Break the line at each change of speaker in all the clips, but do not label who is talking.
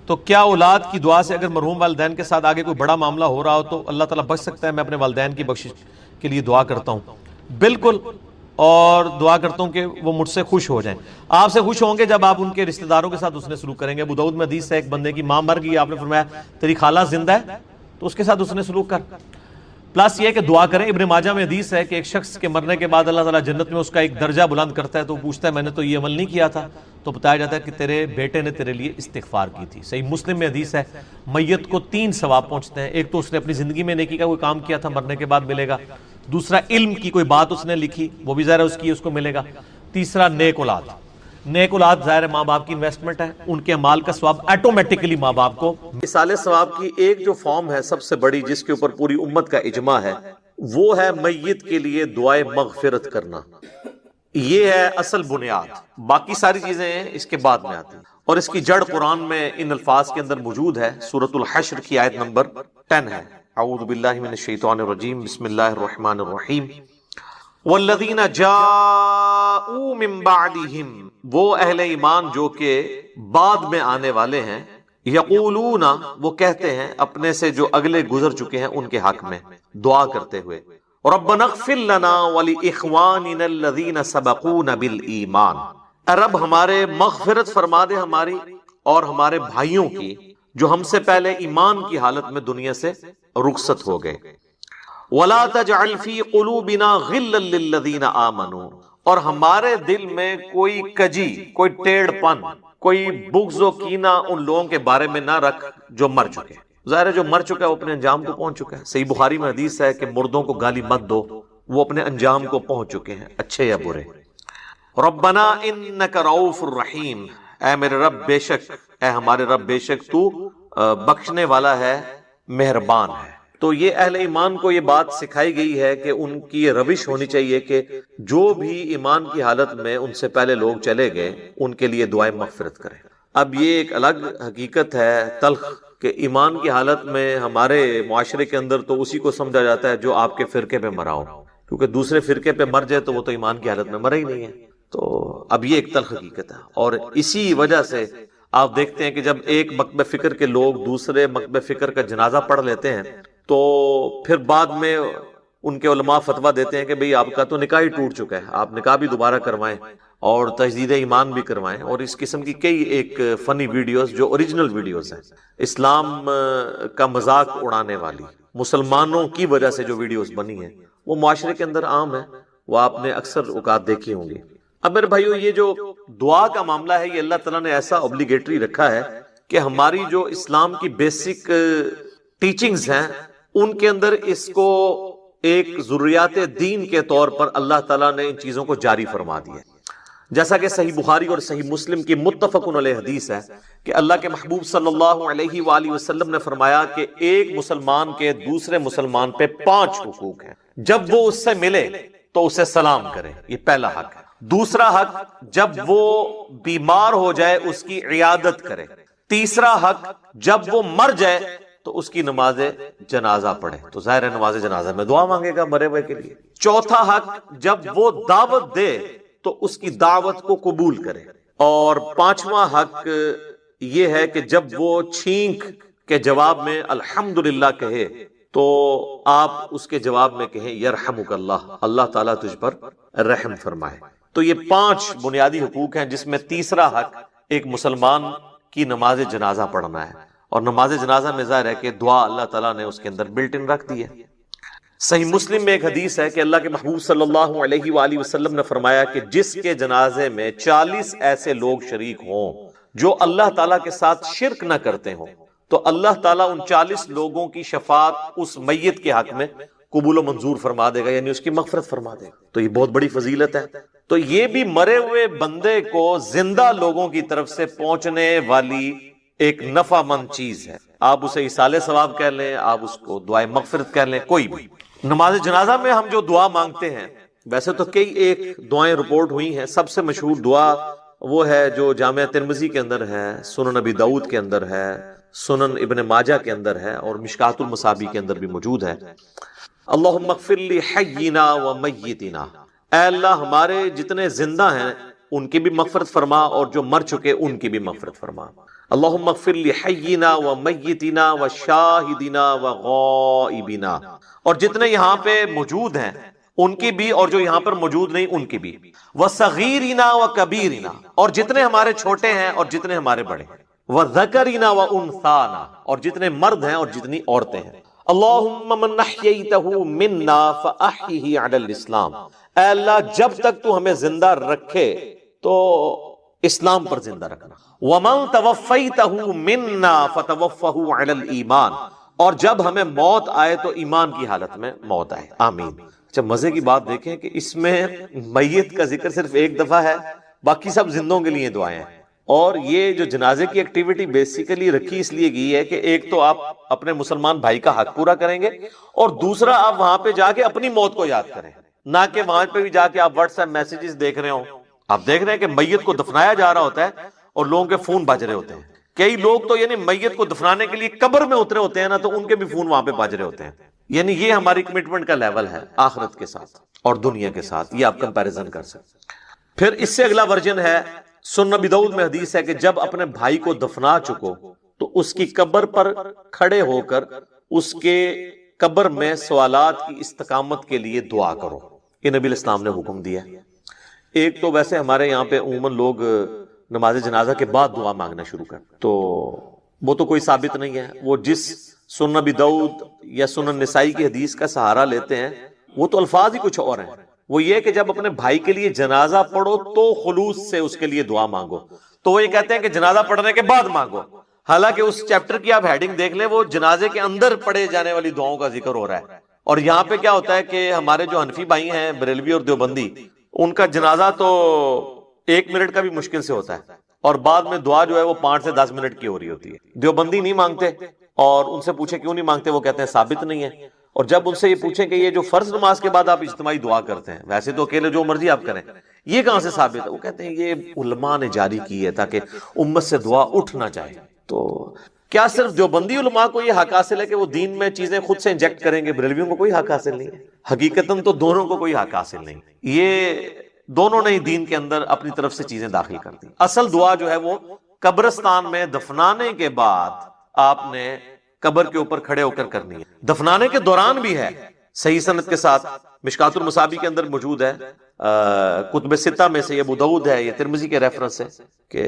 تو کیا اولاد کی دعا سے اگر مرحوم والدین کے ساتھ آگے کوئی بڑا معاملہ ہو رہا ہو تو اللہ تعالیٰ بخش سکتا ہے؟ میں اپنے والدین کی بخشش کے لیے دعا کرتا ہوں، بالکل، اور دعا کرتا ہوں کہ وہ مجھ سے خوش ہو جائیں۔ آپ سے خوش ہوں گے جب آپ ان کے رشتہ داروں کے ساتھ اس نے سلوک کریں گے۔ ابو داؤد میں حدیث ہے ایک بندے کی ماں مر گئی، آپ نے فرمایا تیری خالہ زندہ ہے تو اس کے ساتھ اس نے سلوک کر، پلس یہ کہ دعا کریں۔ ابن ماجہ میں حدیث ہے کہ ایک شخص کے مرنے کے بعد اللہ تعالیٰ جنت میں اس کا ایک درجہ بلند کرتا ہے، تو پوچھتا ہے میں نے تو یہ عمل نہیں کیا تھا، تو بتایا جاتا ہے کہ تیرے بیٹے نے تیرے لیے استغفار کی تھی۔ صحیح مسلم میں حدیث ہے میت کو 3 ثواب پہنچتے ہیں، ایک تو اس نے اپنی زندگی میں نیکی کا کوئی کام کیا تھا، مرنے کے بعد ملے گا، دوسرا علم کی کوئی بات اس نے لکھی، وہ بھی ظاہر ہے اس کی، اس کو ملے گا، تیسرا نیک اولاد۔ نیک اولاد ظاہر ہے ماں باپ کی انویسٹمنٹ ہے، ان کے اعمال کا ثواب آٹومیٹکلی ماں باپ کو۔
اصال ثواب کی ایک جو فارم ہے سب سے بڑی، جس کے اوپر پوری امت کا اجماع ہے، وہ ہے میت کے لیے دعائے مغفرت کرنا۔ یہ ہے اصل بنیاد، باقی ساری چیزیں اس کے بعد میں آتی ہیں، اور اس کی جڑ قرآن میں ان الفاظ کے اندر موجود ہے۔ سورۃ الحشر کی آیت نمبر 10 ہے، اعوذ باللہ من الشیطان الرجیم، بسم اللہ الرحمن الرحیم، والذین جاءوا من بعدہم، وہ اہل ایمان جو کہ بعد میں آنے والے ہیں، یقولون، وہ کہتے ہیں اپنے سے جو اگلے گزر چکے ہیں ان کے حق میں دعا کرتے ہوئے، ربنا اغفر لنا ولاخواننا الذین سبقونا بالایمان، اے رب ہمارے مغفرت فرما دے ہماری اور ہمارے بھائیوں کی جو ہم سے پہلے ایمان کی حالت میں دنیا سے رخصت ہو گئے، ولا تجعل فی قلوبنا غلا للذین آمنوا، اور ہمارے دل میں کوئی کجی، کوئی ٹیڑھ پن، کوئی بغض و کینہ ان لوگوں کے بارے میں نہ رکھ جو مر چکے۔ ظاہر ہے جو مر چکا ہے وہ اپنے انجام کو پہنچ چکا ہے۔ صحیح بخاری میں حدیث ہے کہ مردوں کو گالی مت دو، وہ اپنے انجام کو پہنچ چکے ہیں، اچھے یا برے۔ ربنا انک رؤوف الرحیم، اے میرے رب بے شک، اے ہمارے رب بے شک تو بخشنے والا ہے، مہربان ہے۔ تو یہ اہل ایمان کو یہ بات سکھائی گئی ہے کہ ان کی یہ روش ہونی چاہیے کہ جو بھی ایمان کی حالت میں ان سے پہلے لوگ چلے گئے ان کے لیے دعائیں مغفرت کریں۔ اب یہ ایک الگ حقیقت ہے تلخ کہ ایمان کی حالت میں ہمارے معاشرے کے اندر تو اسی کو سمجھا جاتا ہے جو آپ کے فرقے پہ مرا ہو، کیونکہ دوسرے فرقے پہ مر جائے تو وہ تو ایمان کی حالت میں مرا ہی نہیں ہے۔ تو اب یہ ایک تلخ حقیقت ہے، اور اسی وجہ سے آپ دیکھتے ہیں کہ جب ایک مکتب فکر کے لوگ دوسرے مکتب فکر کا جنازہ پڑھ لیتے ہیں تو پھر بعد میں ان کے علماء فتویٰ دیتے ہیں کہ بھئی آپ کا تو نکاح ہی ٹوٹ چکا ہے، آپ نکاح بھی دوبارہ کروائیں اور تجدید ایمان بھی کروائیں، اور اس قسم کی کئی ایک فنی ویڈیوز جو اوریجنل ویڈیوز ہیں، اسلام کا مذاق اڑانے والی، مسلمانوں کی وجہ سے جو ویڈیوز بنی ہیں وہ معاشرے کے اندر عام ہے، وہ آپ نے اکثر اوقات دیکھی ہوں گی۔ اب میرے بھائیو، یہ جو دعا کا معاملہ ہے یہ اللہ تعالیٰ نے ایسا اوبلیگیٹری رکھا ہے کہ ہماری جو اسلام کی بیسک ٹیچنگز ہیں ان کے اندر اس کو ایک ضروریات دین کے طور پر اللہ تعالیٰ نے ان چیزوں کو جاری فرما دیا ہے۔ جیسا کہ صحیح بخاری اور صحیح مسلم کی متفق علیہ حدیث ہے کہ اللہ کے محبوب صلی اللہ علیہ وآلہ وسلم نے فرمایا کہ ایک مسلمان کے دوسرے مسلمان پہ 5 حقوق ہیں۔ جب وہ اس سے ملے تو اسے سلام کرے، یہ پہلا حق ہے۔ دوسرا حق، جب وہ بیمار ہو جائے اس کی عیادت کرے۔ تیسرا حق، جب وہ مر جائے تو اس کی نماز جنازہ پڑھے، تو ظاہر ہے نماز جنازہ میں دعا مانگے گا مرے ہوئے کے لیے۔ چوتھا حق، جب وہ دعوت دے تو اس کی دعوت کو قبول کرے۔ اور 5واں حق یہ ہے کہ جب وہ چھینک کے جواب میں الحمدللہ کہے تو آپ اس کے جواب میں کہیں یرحمک اللہ، اللہ تعالیٰ تجھ پر رحم فرمائے۔ تو یہ 5 بنیادی حقوق ہیں، جس میں تیسرا حق ایک مسلمان کی نماز جنازہ پڑھنا ہے، اور نماز جنازہ میں ظاہر ہے کہ دعا اللہ تعالیٰ نے اس کے اندر بلٹ ان رکھ دی ہے۔ صحیح مسلم میں ایک حدیث ہے کہ اللہ کے محبوب صلی اللہ علیہ وآلہ وسلم نے فرمایا کہ جس کے جنازے میں 40 ایسے لوگ شریک ہوں جو اللہ تعالیٰ کے ساتھ شرک نہ کرتے ہوں تو اللہ تعالیٰ ان 40 لوگوں کی شفاعت اس میت کے حق میں قبول و منظور فرما دے گا، یعنی اس کی مغفرت فرما دے گا۔ تو یہ بہت بڑی فضیلت ہے۔ تو یہ بھی مرے ہوئے بندے کو زندہ لوگوں کی طرف سے پہنچنے والی ایک نفع مند چیز ہے۔ آپ اسے ایصال ثواب کہہ لیں، آپ اس کو دعائے مغفرت کہہ لیں، کوئی بھی۔ نماز جنازہ میں ہم جو دعا مانگتے ہیں، ویسے تو کئی ایک دعائیں رپورٹ ہوئی ہیں، سب سے مشہور دعا وہ ہے جو جامعہ ترمذی کے اندر ہے، سنن ابی داؤد کے اندر ہے، سنن ابن ماجہ کے اندر ہے، اور مشکات المصابی کے اندر بھی موجود ہے۔ اللہم اغفر لی حینا و میتنا، اے اللہ ہمارے جتنے زندہ ہیں ان کی بھی مغفرت فرما اور جو مر چکے ان کی بھی مغفرت فرما۔ اللہم اغفر لحینا و میتنا و شاہدنا و غائبنا، اور جتنے یہاں پہ موجود ہیں ان کی بھی، اور جو یہاں پر موجود نہیں ان کی بھی، وصغیرنا و کبیرنا، اور جتنے ہمارے چھوٹے ہیں اور جتنے ہمارے بڑے ہیں، وذکرنا و انثانا، اور جتنے مرد ہیں اور جتنی عورتیں ہیں۔ اللہم من احییتہ منا فاحیہ علی الاسلام، اے اللہ جب تک تو ہمیں زندہ رکھے تو اسلام پر زندہ رکھنا۔ وَمَن تَوَفَّيْتَهُ مِنَّا فَتَوَفَّهُ عَلَى الْإِيمَانِ، اور جب ہمیں موت آئے تو ایمان کی حالت میں موت آئے، آمین۔ اچھا، مزے کی بات دیکھیں کہ اس میں میت کا ذکر صرف ایک دفعہ ہے، باقی سب زندوں کے لیے دعائیں ہیں۔ اور یہ جو جنازے کی ایکٹیویٹی بیسیکلی رکھی اس لیے گئی ہے کہ ایک تو آپ اپنے مسلمان بھائی کا حق پورا کریں گے، اور دوسرا آپ وہاں پہ جا کے اپنی موت کو یاد کریں، نہ کہ وہاں پہ بھی جا کے آپ واٹس ایپ میسیجز دیکھ رہے ہوں۔ آپ دیکھ رہے ہیں کہ میت کو دفنایا جا رہا ہوتا ہے اور لوگوں کے فون بج رہے ہوتے ہیں۔ کئی لوگ تو یعنی میت کو دفنانے کے لیے قبر میں اترے ہوتے ہیں نا، تو ان کے بھی فون وہاں پہ بج رہے ہوتے ہیں۔ یعنی یہ ہماری کمٹمنٹ کا لیول ہے آخرت کے ساتھ اور دنیا کے ساتھ، یہ آپ کمپیریزن کر سکتے۔ پھر اس سے اگلا ورژن ہے، سنن ابی داؤد میں حدیث ہے کہ جب اپنے بھائی کو دفنا چکو تو اس کی قبر پر کھڑے ہو کر اس کے قبر میں سوالات کی استقامت کے لیے دعا کرو۔ یہ نبی الاسلام نے حکم دیا۔ ایک تو ویسے ہمارے یہاں پہ عموماً لوگ نماز جنازہ کے بعد دعا مانگنا شروع کر، تو وہ تو کوئی ثابت نہیں ہے۔ وہ جس سنن ابی داؤد یا سنن نسائی کی حدیث کا سہارا لیتے ہیں وہ تو الفاظ ہی کچھ اور ہیں۔ وہ یہ کہ جب اپنے بھائی کے لیے جنازہ پڑھو تو خلوص سے اس کے لیے دعا مانگو، تو وہ یہ کہتے ہیں کہ جنازہ پڑھنے کے بعد مانگو، حالانکہ اس چیپٹر کی آپ ہیڈنگ دیکھ لیں، وہ جنازے کے اندر پڑھے جانے والی دعاؤں کا ذکر ہو رہا ہے۔ اور یہاں پہ کیا ہوتا ہے کہ ہمارے جو حنفی بھائی ہیں، بریلوی اور دیوبندی، ان کا جنازہ تو 1 منٹ کا بھی مشکل سے ہوتا ہے، اور بعد میں دعا جو ہے وہ 5 سے 10 منٹ کی ہو رہی ہوتی ہے۔ دیوبندی نہیں مانگتے، اور ان سے پوچھیں کیوں نہیں مانگتے، وہ کہتے ہیں ثابت نہیں ہے۔ اور جب ان سے یہ پوچھیں کہ یہ جو فرض نماز کے بعد آپ اجتماعی دعا کرتے ہیں، ویسے تو اکیلے جو مرضی آپ کریں، یہ کہاں سے ثابت ہے؟ وہ کہتے ہیں یہ علماء نے جاری کی ہے تاکہ امت سے دعا اٹھ نہ جائے۔ تو کیا صرف دیوبندی علماء کو یہ حق حاصل ہے کہ وہ دین میں چیزیں خود سے انجیکٹ کریں گے؟ بریلویوں کو کوئی حق حاصل نہیں ہے؟ حقیقتاً تو دونوں کو کوئی حق حاصل نہیں، یہ دونوں نے ہی دین کے اندر اپنی طرف سے چیزیں داخل کر دی۔ اصل دعا جو ہے وہ قبرستان میں دفنانے کے بعد آپ نے قبر کے اوپر کھڑے ہو کر کرنی ہے، دفنانے کے دوران بھی ہے، صحیح سند کے ساتھ، مشکات المصابیح کے اندر موجود ہے، کتب ستہ میں سے یہ ابو داؤد ہے، یہ ترمذی کے ریفرنس ہے کہ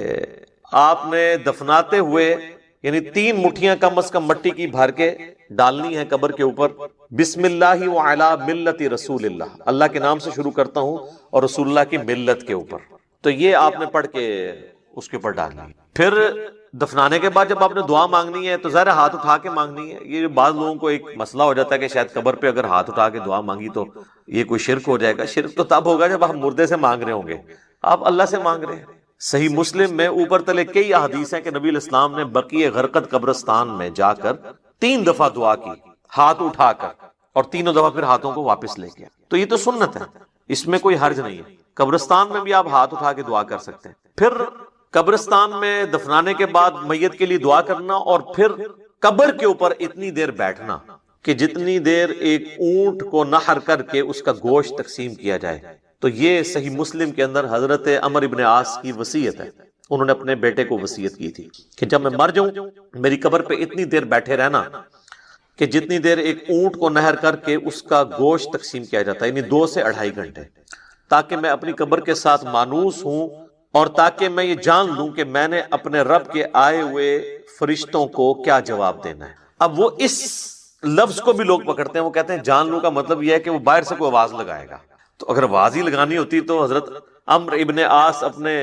آپ نے دفناتے ہوئے یعنی 3 مٹھیاں کم از کم مٹی کی بھر کے ڈالنی ہے قبر کے اوپر، بسم اللہ وعلی ملت رسول اللہ، اللہ کے نام سے شروع کرتا ہوں اور رسول اللہ کی ملت کے اوپر، تو یہ آپ نے پڑھ کے اس کے اوپر ڈالنی ہے۔ پھر دفنانے کے بعد جب آپ نے دعا مانگنی ہے تو ظاہر ہاتھ اٹھا کے مانگنی ہے۔ یہ بعض لوگوں کو ایک مسئلہ ہو جاتا ہے کہ شاید قبر پہ اگر ہاتھ اٹھا کے دعا مانگی تو یہ کوئی شرک ہو جائے گا۔ شرک تو تب ہوگا جب آپ مردے سے مانگ رہے ہوں گے، آپ اللہ سے مانگ رہے ہیں۔ صحیح مسلم میں اوپر تلے کئی احادیث ہیں کہ نبی علیہ السلام نے بقیع غرقد قبرستان میں جا کر 3 دفعہ دعا کی ہاتھ اٹھا کر، اور 3 دفعہ پھر ہاتھوں کو واپس لے گیا۔ تو یہ تو سنت ہے، اس میں کوئی حرج نہیں ہے۔ قبرستان میں بھی آپ ہاتھ اٹھا کے دعا کر سکتے ہیں۔ پھر قبرستان میں دفنانے کے بعد میت کے لیے دعا کرنا، اور پھر قبر کے اوپر اتنی دیر بیٹھنا کہ جتنی دیر ایک اونٹ کو نحر کر کے اس کا گوشت تقسیم کیا جائے۔ تو یہ صحیح مسلم کے اندر حضرت عمر ابن عاص کی وصیت ہے، انہوں نے اپنے بیٹے کو وصیت کی تھی کہ جب میں مر جاؤں میری قبر پہ اتنی دیر بیٹھے رہنا کہ جتنی دیر ایک اونٹ کو نحر کر کے اس کا گوشت تقسیم کیا جاتا ہے، یعنی 2 سے 2.5 گھنٹے، تاکہ میں اپنی قبر کے ساتھ مانوس ہوں، اور تاکہ میں یہ جان لوں کہ میں نے اپنے رب کے آئے ہوئے فرشتوں کو کیا جواب دینا ہے۔ اب وہ اس لفظ کو بھی لوگ پکڑتے ہیں، وہ کہتے ہیں جان لوں کا مطلب یہ ہے کہ وہ باہر سے کوئی آواز لگائے گا۔ تو اگر آواز ہی لگانی ہوتی تو حضرت عمرو ابن عاص اپنے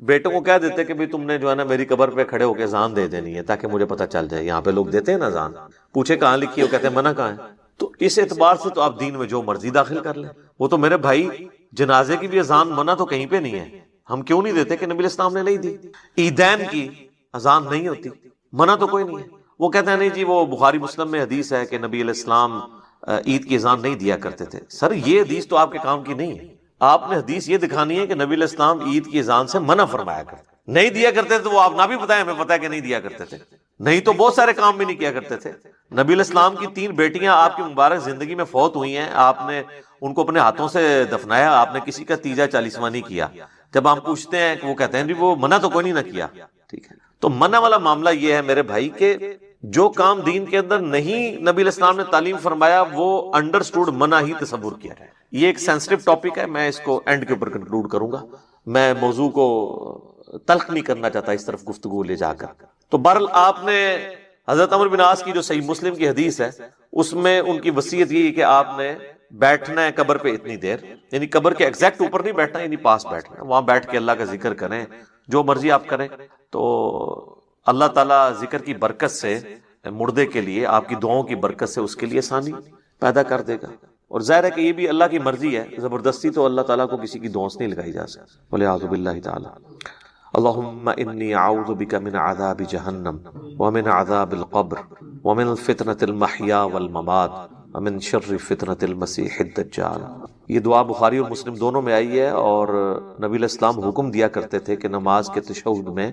بیٹوں کو کہہ دیتے کہ تم نے جو ہے نا میری قبر پہ کھڑے ہو کے اذان دے دینی ہے تاکہ مجھے پتہ چل جائے۔ یہاں پہ لوگ دیتے ہیں نا اذان، پوچھے کہاں لکھی ہے، وہ کہتے ہیں منع کہاں ہے۔ تو اس اعتبار سے تو آپ دین میں جو مرضی داخل کر لیں۔ وہ تو میرے بھائی جنازے کی بھی اذان منع تو کہیں پہ نہیں ہے، ہم کیوں نہیں دیتے کہ نبی علیہ السلام نے نہیں دی۔ عیدین کی اذان نہیں ہوتی، منع تو کوئی نہیں ہے۔ وہ کہتے ہیں نہیں جی وہ بخاری مسلم میں حدیث ہے کہ نبی علیہ السلام عید کی اذان نہیں دیا کرتے تھے۔ سر یہ حدیث تو آپ کے کام کی نہیں ہے، آپ نے حدیث یہ دکھانی ہے کہ نبی علیہ السلام عید کی اذان سے منع فرمایا کرتے، نہیں دیا کرتے تو وہ آپ نہ بھی بتائیں، ہمیں پتہ ہے کہ نہیں دیا کرتے تھے، نہیں تو بہت سارے کام بھی نہیں کیا کرتے تھے۔ نبی علیہ السلام کی 3 بیٹیاں آپ کی مبارک زندگی میں فوت ہوئی ہیں، آپ نے ان کو اپنے ہاتھوں سے دفنایا، آپ نے کسی کا تیجا 40واں نہیں کیا۔ جب ہم پوچھتے ہیں کہ وہ کہتے ہیں جی وہ منع تو کوئی نہیں نہ کیا، ٹھیک ہے۔ تو منع والا معاملہ یہ ہے میرے بھائی کہ جو کام دین کے اندر نہیں نبی علیہ السلام نے تعلیم فرمایا وہ انڈرسٹوڈ منع ہی تصور کیا جائے. یہ ایک سینسٹیو ٹاپک ہے, میں اس کو اینڈ کے اوپر کنکلوڈ کروں گا. میں موضوع کو تلخ نہیں کرنا چاہتا اس طرف گفتگو لے جا کر. تو بہرحال آپ نے حضرت عمرو بن عاص کی جو صحیح مسلم کی حدیث ہے اس میں ان کی وصیت یہ ہے کہ آپ نے بیٹھنا ہے قبر پہ اتنی دیر, یعنی قبر کے ایگزیکٹ اوپر نہیں بیٹھنا, یعنی پاس بیٹھنا ہے, وہاں بیٹھ کے اللہ کا ذکر کریں, جو مرضی آپ کریں. تو اللہ تعالیٰ ذکر کی برکت سے مردے کے لیے, آپ کی دعاؤں کی برکت سے اس کے لیے آسانی پیدا کر دے گا. اور ظاہر ہے کہ یہ بھی اللہ کی مرضی ہے, زبردستی تو اللہ تعالیٰ کو کسی کی دعاؤں سے نہیں لگائی جا سکتی. والعیاذ باللہ تعالی. اللہم انی اعوذ بک من عذاب جہنم ومن عذاب القبر ومن فتنة المحیا والممات ومن شر فتنة المسیح الدجال. یہ دعا بخاری اور مسلم دونوں میں آئی ہے, اور نبی علیہ السلام حکم دیا کرتے تھے کہ نماز کے تشہد میں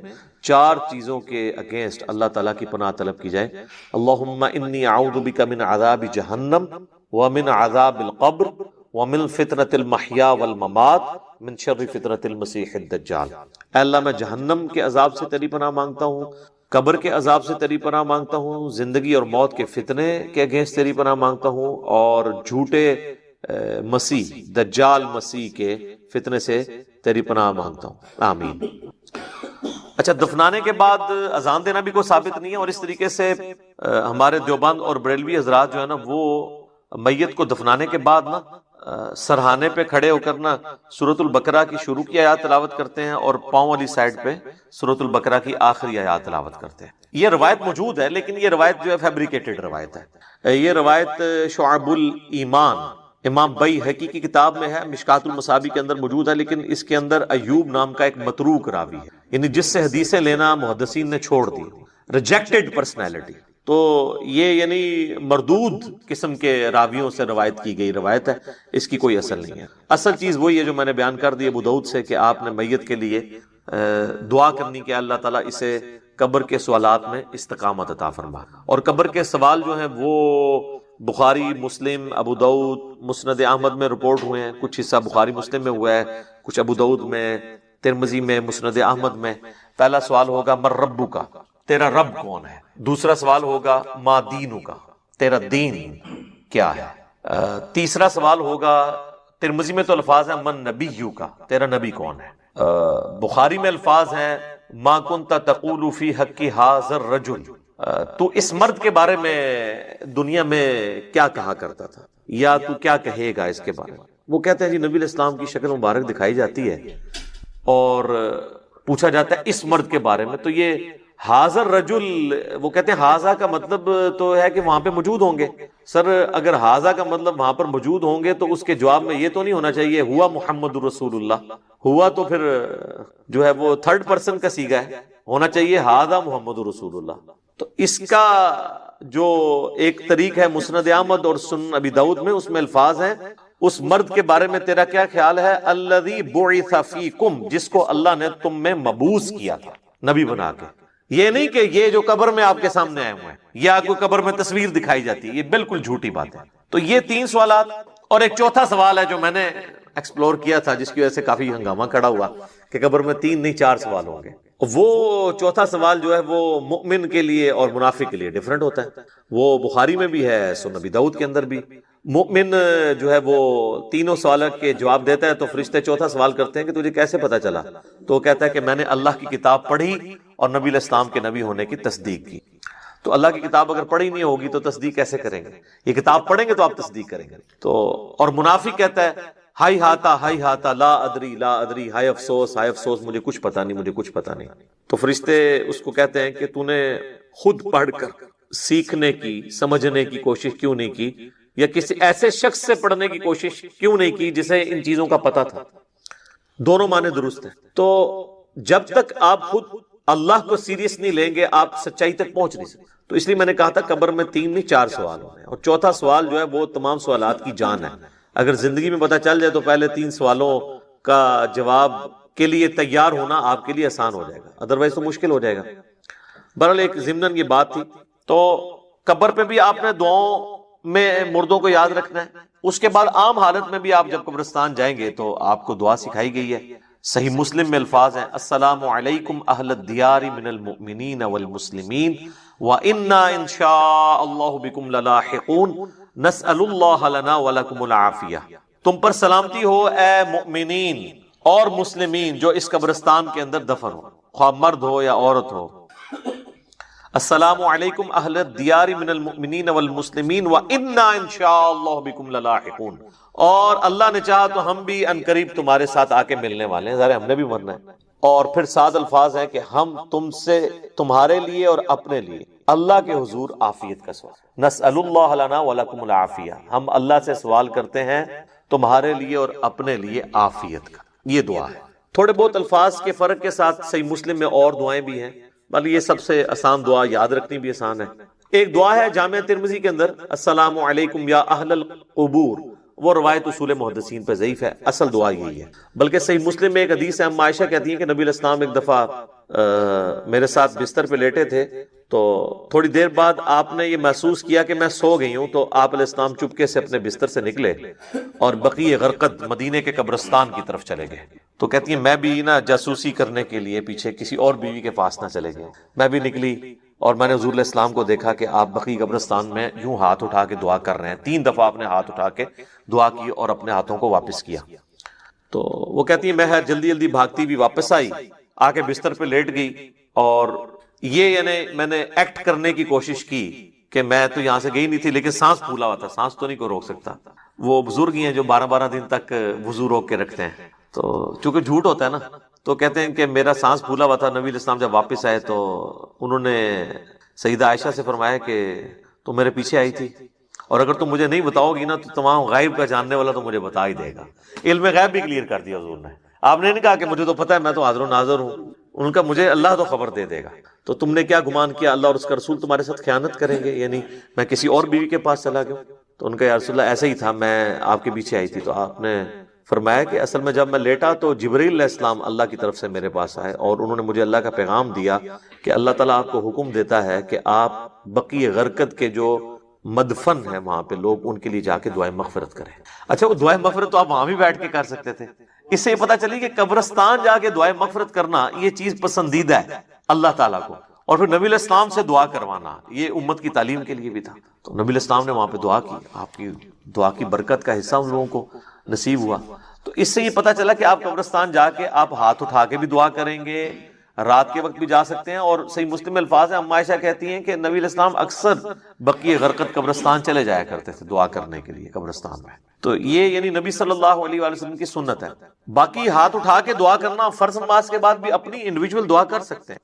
4 چیزوں کے اگینسٹ اللہ تعالیٰ کی پناہ طلب کی جائے. اللہم انی اعوذ بک من عذاب جہنم ومن عذاب القبر ومن فتنة المحیا والممات من شر فتنة المسیح الدجال. اے اللہ میں جہنم کے عذاب سے تیری پناہ مانگتا ہوں, قبر کے عذاب سے تیری پناہ مانگتا ہوں, زندگی اور موت کے فتنے کے اگینسٹ تیری پناہ مانگتا ہوں, اور جھوٹے مسیح دجال مسیح کے فتنے سے تیری پناہ مانگتا ہوں. آمین. اچھا, دفنانے کے بعد اذان دینا بھی کوئی ثابت نہیں ہے, اور اس طریقے سے ہمارے دیوبند اور بریلوی حضرات جو ہے نا وہ میت کو دفنانے کے بعد نا سرہانے پہ کھڑے ہو کر نا سورۃ البقرہ کی شروع کی آیات تلاوت کرتے ہیں, اور پاؤں والی سائڈ پہ سورۃ البقرہ کی آخری آیات تلاوت کرتے ہیں. یہ روایت موجود ہے, لیکن یہ روایت جو ہے فیبریکیٹڈ روایت ہے. یہ روایت شعب الایمان امام بیہقی کی کتاب میں ہے, مشکات المصابیح کے اندر موجود ہے, لیکن اس کے اندر ایوب نام کا ایک متروک راوی ہے, یعنی جس سے حدیثیں لینا محدثین نے چھوڑ دی, ریجیکٹڈ پرسنالٹی. تو یہ یعنی مردود قسم کے راویوں سے روایت کی گئی روایت ہے, اس کی کوئی اصل نہیں ہے. اصل چیز وہی ہے جو میں نے بیان کر دی ابو داؤد سے, کہ آپ نے میت کے لیے دعا کرنی کہ اللہ تعالیٰ اسے قبر کے سوالات میں استقامت عطا فرما. اور قبر کے سوال جو ہیں وہ بخاری, مسلم, ابو داؤد, مسند احمد میں رپورٹ ہوئے ہیں. کچھ حصہ بخاری مسلم میں ہوا ہے, کچھ ابو داؤد میں, ترمذی میں, مسند احمد میں. پہلا سوال ہوگا مر ربو کا, تیرا رب کون ہے. دوسرا سوال ہوگا ما دینو کا, تیرا دین کیا ہے. تیسرا سوال ہوگا, ترمذی میں تو الفاظ ہیں من نبیو کا, تیرا نبی کون ہے. بخاری میں الفاظ ہیں ما کنت تقول فی حق ھذا الرجل, تو اس مرد کے بارے میں دنیا میں کیا کہا کرتا تھا, یا تو کیا کہے گا اس کے بارے میں. وہ کہتے ہیں جی نبی علیہ السلام کی شکل مبارک دکھائی جاتی ہے اور پوچھا جاتا ہے اس مرد کے بارے میں. تو یہ حاضر رجل, وہ کہتے ہیں حاضا کا مطلب تو ہے کہ وہاں پہ موجود ہوں گے. سر اگر حاضا کا مطلب وہاں پر موجود ہوں گے تو اس کے جواب میں یہ تو نہیں ہونا چاہیے ہوا محمد رسول اللہ, ہوا تو پھر جو ہے وہ تھرڈ پرسن کا صیغہ ہے, ہونا چاہیے حاضا محمد رسول اللہ. تو اس کا جو ایک طریق ہے مسند احمد اور سنن ابی داؤد میں, اس میں الفاظ ہیں اس مرد کے بارے میں تیرا کیا خیال ہے, الذی بعث فیکم, جس کو اللہ نے تم میں مبعوث کیا تھا نبی بنا کے. یہ نہیں کہ یہ جو قبر میں آپ کے سامنے آئے ہوئے ہیں یا کوئی قبر میں تصویر دکھائی جاتی ہے, یہ بالکل جھوٹی بات ہے. تو یہ 3 سوالات, اور ایک چوتھا سوال ہے جو میں نے ایکسپلور کیا تھا جس کی وجہ سے کافی ہنگامہ کھڑا ہوا کہ قبر میں 3 نہیں 4 سوال ہوں گے. وہ چوتھا سوال جو ہے وہ مؤمن کے لیے اور منافق کے لیے ڈیفرنٹ ہوتا ہے. وہ بخاری میں بھی ہے, سنن ابی داؤد کے اندر بھی. مؤمن جو ہے وہ تینوں سوالوں کے جواب دیتا ہے, تو فرشتے چوتھا سوال کرتے ہیں کہ تجھے کیسے پتا چلا, تو وہ کہتا ہے کہ میں نے اللہ کی کتاب پڑھی اور نبی علیہ السلام کے نبی ہونے کی تصدیق کی. تو اللہ کی کتاب اگر پڑھی نہیں ہوگی تو تصدیق کیسے کریں گے, یہ کتاب پڑھیں گے تو آپ تصدیق کریں گے. تو اور منافق کہتا ہے ہائی ہاتا لا ادری, ہائے افسوس مجھے کچھ پتا نہیں. تو فرشتے اس کو کہتے ہیں کہ تو نے خود پڑھ کر سیکھنے کی سمجھنے کی کوشش کیوں نہیں کی, یا کسی ایسے شخص سے پڑھنے کی کوشش کیوں نہیں کی جسے ان چیزوں کا پتا تھا. دونوں معنی درست ہیں. تو جب تک آپ خود اللہ کو سیریس نہیں لیں گے آپ سچائی تک پہنچ نہیں سکتے. تو اس لیے میں نے کہا تھا قبر میں 3 نہیں 4 سوال ہونے, اور چوتھا سوال جو ہے وہ تمام سوالات کی جان ہے. اگر زندگی میں پتا چل جائے تو پہلے 3 سوالوں کا جواب کے لیے تیار ہونا آپ کے لیے آسان ہو جائے گا, ادروائز تو مشکل ہو جائے گا. بہرحال ایک ضمناً یہ بات تھی. تو قبر پہ بھی آپ نے دعاؤں میں مردوں کو یاد رکھنا ہے. اس کے بعد عام حالت میں بھی آپ جب قبرستان جائیں گے تو آپ کو دعا سکھائی گئی ہے. صحیح مسلم میں الفاظ ہیں السلام علیکم اہل الدیار من المؤمنین والمسلمین وإنا ان شاء اللہ بکم للاحقون نسأل اللہ لنا ولکم العافیہ. تم پر سلامتی ہو اے مؤمنین اور مسلمین جو اس قبرستان کے اندر دفن ہو، خواہ مرد ہو یا عورت ہو. السلام علیکم اہل الدیار من المؤمنین والمسلمین وإنا ان شاء اللہ بکم للاحقون. اور اللہ نے چاہا تو ہم بھی انقریب تمہارے ساتھ آ کے ملنے والے ہیں، ظاہر ہم نے بھی مرنا ہے. اور پھر سات الفاظ ہیں کہ ہم تم سے تمہارے لیے اور اپنے لیے اللہ کے حضور عافیت کا سوال. نسأل اللہ لنا ولکم العافیہ، ہم اللہ سے سوال کرتے ہیں تمہارے لیے اور اپنے لیے عافیت کا. یہ دعا ہے. تھوڑے بہت الفاظ کے فرق کے ساتھ صحیح مسلم میں اور دعائیں بھی ہیں، بلکہ یہ سب سے آسان دعا، یاد رکھنی بھی آسان ہے. ایک دعا ہے جامع ترمذی کے اندر السلام علیکم یا اہل القبور، وہ روایت اصول محدثین پہ ضعیف ہے، اصل دعا یہی ہے. بلکہ صحیح مسلم میں ایک حدیث ہے، ہم عائشہ کہتی ہیں کہ نبی علیہ السلام ایک دفعہ میرے ساتھ بستر پہ لیٹے تھے، تو تھوڑی دیر بعد آپ نے یہ محسوس کیا کہ میں سو گئی ہوں، تو آپ علیہ السلام چپکے سے اپنے بستر سے نکلے اور بقیع غرقد مدینے کے قبرستان کی طرف چلے گئے. تو کہتی ہیں میں بھی نا جاسوسی کرنے کے لیے پیچھے کسی اور بیوی کے پاس نہ چلے گئے، میں بھی نکلی اور میں نے حضور علیہ السلام کو دیکھا کہ آپ بقیع قبرستان میں یوں ہاتھ اٹھا کے دعا کر رہے ہیں. 3 دفعہ آپ نے ہاتھ اٹھا کے دعا کی اور اپنے ہاتھوں کو واپس کیا. تو وہ کہتی ہیں میں جلدی جلدی بھاگتی بھی واپس آئی، آ کے بستر پہ لیٹ گئی، اور یہ یعنی میں نے ایکٹ کرنے کی کوشش کی کہ میں تو یہاں سے گئی نہیں تھی، لیکن سانس پھولا ہوا تھا، سانس تو نہیں کو روک سکتا. وہ بزرگ ہی ہیں جو 12 دن تک وضو روک کے رکھتے ہیں، تو چونکہ جھوٹ ہوتا ہے نا، تو کہتے ہیں کہ میرا سانس پھولا ہوا تھا. نبی علیہ السلام جب واپس آئے تو انہوں نے سیدہ عائشہ سے فرمایا کہ تم میرے پیچھے آئی تھی، اور اگر تم مجھے نہیں بتاؤ گی نا تو تمام غائب کا جاننے والا تو مجھے بتا ہی دے گا. علم غیب بھی کلیئر کر دیا حضور نے. آپ نے نہیں کہا کہ مجھے تو پتہ ہے، میں تو حاضر و ناظر ہوں، ان کا مجھے اللہ تو خبر دے دے گا. تو تم نے کیا گمان کیا اللہ اور اس کا رسول تمہارے ساتھ خیانت کریں گے، یعنی میں کسی اور بیوی کے پاس چلا گیا؟ تو ان کا یا رسول اللہ ایسا ہی تھا، میں آپ کے پیچھے آئی تھی. تو آپ نے فرمایا کہ اصل میں جب میں لیٹا تو جبرائیل علیہ السلام اللہ کی طرف سے میرے پاس آئے اور انہوں نے مجھے اللہ کا پیغام دیا کہ اللہ تعالیٰ آپ کو حکم دیتا ہے کہ آپ بقیع غرقد کے جو مدفن ہیں وہاں پہ لوگ، ان کے لیے جا کے دعائیں مغفرت کریں. اچھا، وہ دعائیں مغفرت تو آپ وہاں بھی بیٹھ کے کر سکتے تھے. اس سے یہ پتہ چلی کہ قبرستان جا کے دعائیں مغفرت کرنا یہ چیز پسندیدہ ہے اللہ تعالیٰ کو، اور پھر نبی علیہ السلام سے دعا کروانا یہ امت کی تعلیم کے لیے بھی تھا. تو نبی علیہ السلام نے وہاں پہ دعا کی، آپ کی دعا کی برکت کا حصہ ان لوگوں کو نصیب ہوا. تو اس سے یہ پتہ چلا کہ آپ قبرستان جا کے آپ ہاتھ اٹھا کے بھی دعا کریں گے، رات کے وقت بھی جا سکتے ہیں. اور صحیح مسلم میں الفاظ ہیں، ام عائشہ کہتی ہیں کہ نبی علیہ السلام اکثر بقیع غرقد قبرستان چلے جایا کرتے تھے دعا کرنے کے لیے قبرستان میں. تو یہ یعنی نبی صلی اللہ علیہ وآلہ وسلم کی سنت ہے. باقی ہاتھ اٹھا کے دعا کرنا فرض نماز کے بعد بھی اپنی انڈیویجول دعا کر سکتے ہیں،